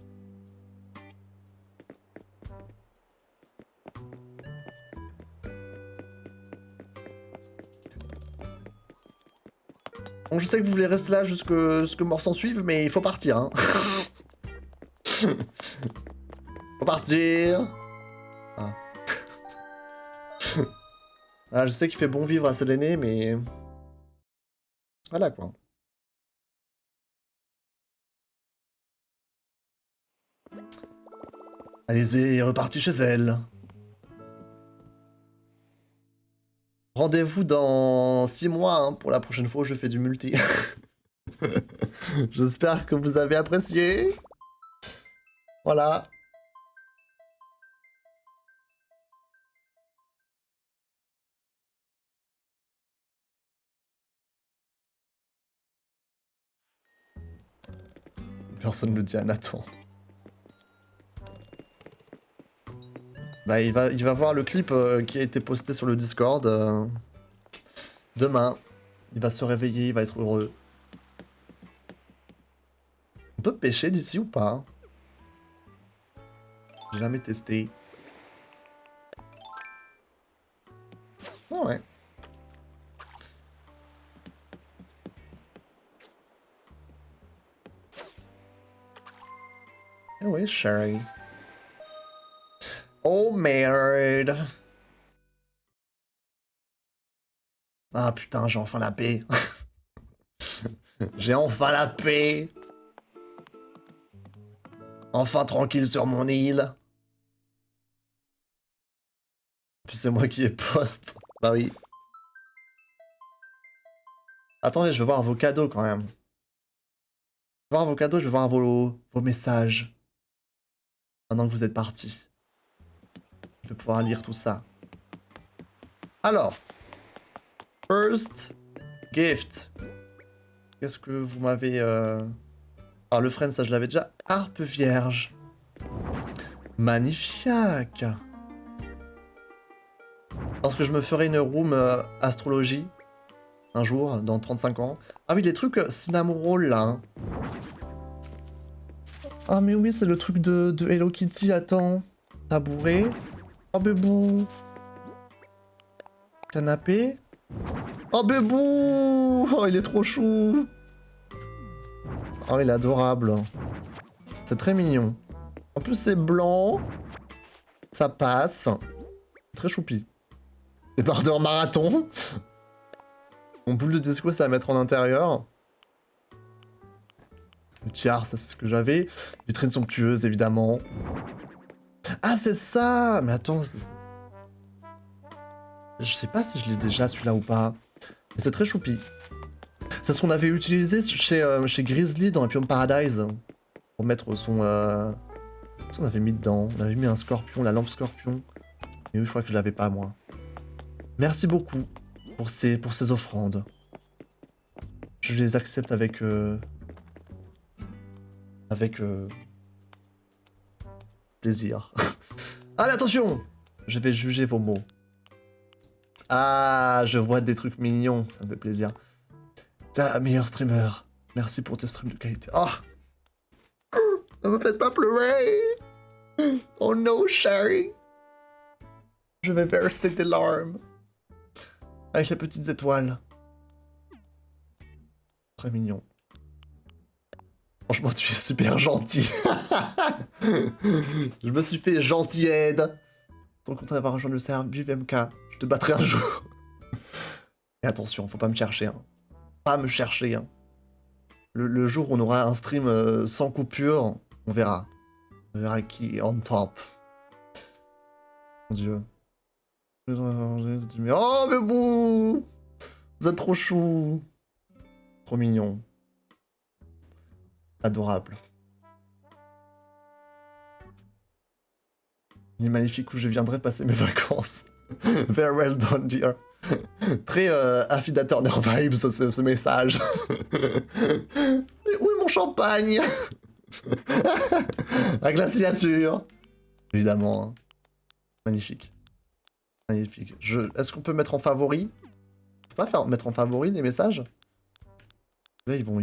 Bon, je sais que vous voulez rester là jusque mort s'en suive, mais il faut partir. Hein. Faut partir. Ah. Ah, je sais qu'il fait bon vivre à Séléné, mais... Voilà, quoi. Allez-y, reparti chez elle. Rendez-vous dans 6 mois hein, pour la prochaine fois où je fais du multi. J'espère que vous avez apprécié. Voilà. Personne ne le dit à Nathan. Bah, il va voir le clip qui a été posté sur le Discord demain. Il va se réveiller, il va être heureux. On peut pêcher d'ici ou pas? J'ai jamais testé. Ah ouais. Eh oui, Sherry. Oh merde. Ah putain, j'ai enfin la paix. J'ai enfin la paix. Enfin tranquille sur mon île. Puis c'est moi qui ai poste. Bah oui. Attendez, je vais voir vos cadeaux quand même. Je vais voir vos cadeaux, je vais voir vos messages. Maintenant que vous êtes partis. Je vais pouvoir lire tout ça. Alors. First gift. Qu'est-ce que vous m'avez... Alors le friend, ça je l'avais déjà. Harpe vierge. Magnifique. Parce que je me ferai une room astrologie. Un jour, dans 35 ans. Ah oui, les trucs cinnamon roll là. Hein. Ah mais oui, c'est le truc de Hello Kitty, attends. Tabouret. Oh bébou. Canapé. Oh bébou. Oh, il est trop chou. Oh, il est adorable. C'est très mignon. En plus, c'est blanc. Ça passe. Très choupi. Débardeur marathon. Mon boule de disco, c'est à mettre en intérieur. Le tiers, ça c'est ce que j'avais. Vitrine somptueuse, évidemment. Ah, c'est ça. Mais attends. Je sais pas si je l'ai déjà, celui-là, ou pas. Mais c'est très choupi. C'est ce qu'on avait utilisé chez Grizzly dans Happy Home Paradise. Pour mettre son... Qu'est-ce qu'on avait mis dedans? On avait mis un scorpion, la lampe scorpion. Mais oui, je crois que je l'avais pas, moi. Merci beaucoup pour ces offrandes. Je les accepte avec... plaisir. Allez, attention! Je vais juger vos mots. Ah, je vois des trucs mignons, ça me fait plaisir. Ta meilleur streamer. Merci pour tes streams de qualité. Oh, ne me faites pas pleurer. Oh no, Sherry. Je vais verser des larmes. Avec les petites étoiles. Très mignon. Franchement, tu es super gentil. Je me suis fait gentil aide. Trop content d'avoir rejoint le serve. Vive MK. Je te battrai un jour. Et attention, faut pas me chercher. Hein. Pas me chercher. Hein. Le jour où on aura un stream sans coupure, on verra. On verra qui est on top. Mon dieu. Oh, mais bouh! Vous êtes trop chou. Trop mignon. Adorable. Il est magnifique où je viendrai passer mes vacances. Very well done, dear. Très Affida Turner vibes, ce message. Où est mon champagne? Avec la signature. Évidemment. Hein. Magnifique. Magnifique. Est-ce qu'on peut mettre en favori? On peut pas mettre en favori les messages? Là, ils vont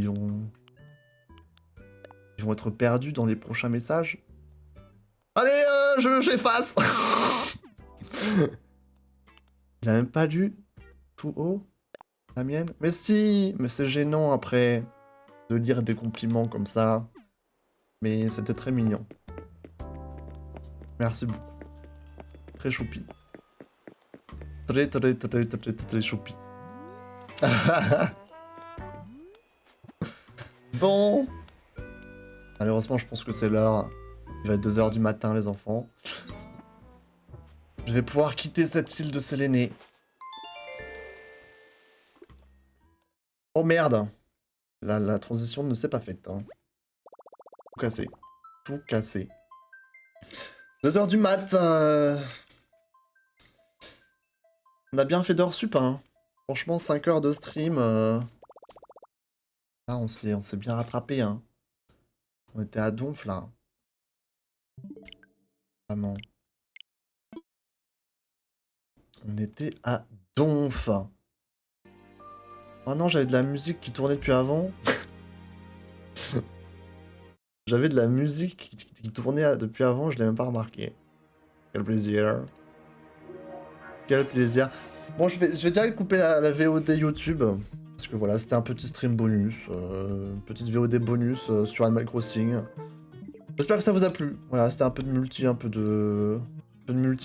être perdus dans les prochains messages. Allez, j'efface. Il a même pas lu tout haut la mienne. Mais si, mais c'est gênant après de lire des compliments comme ça. Mais c'était très mignon. Merci beaucoup. Très choupi. Très choupi. Bon. Malheureusement, je pense que c'est l'heure. Il va être 2 h du matin, les enfants. Je vais pouvoir quitter cette île de Séléné. Oh merde. La transition ne s'est pas faite. Hein. Tout cassé. Tout cassé. 2 h du mat. On a bien fait d'heures sup. Hein. Franchement, 5 heures de stream. Là, on s'est bien rattrapé. Hein. On était à donf, là. Vraiment. On était à donf. Oh non, j'avais de la musique qui tournait depuis avant. J'avais de la musique qui tournait depuis avant, je l'ai même pas remarqué. Quel plaisir. Quel plaisir. Bon, je vais direct couper la VOD YouTube. Parce que voilà, c'était un petit stream bonus. Petite VOD bonus sur Animal Crossing. J'espère que ça vous a plu. Voilà, c'était un peu de multi,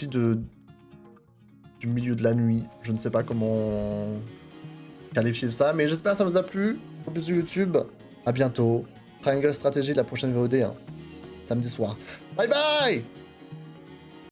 du milieu de la nuit. Je ne sais pas comment qualifier ça, mais j'espère que ça vous a plu. Gros bisous YouTube. À bientôt. Triangle Stratégie, la prochaine VOD. Hein. Samedi soir. Bye bye!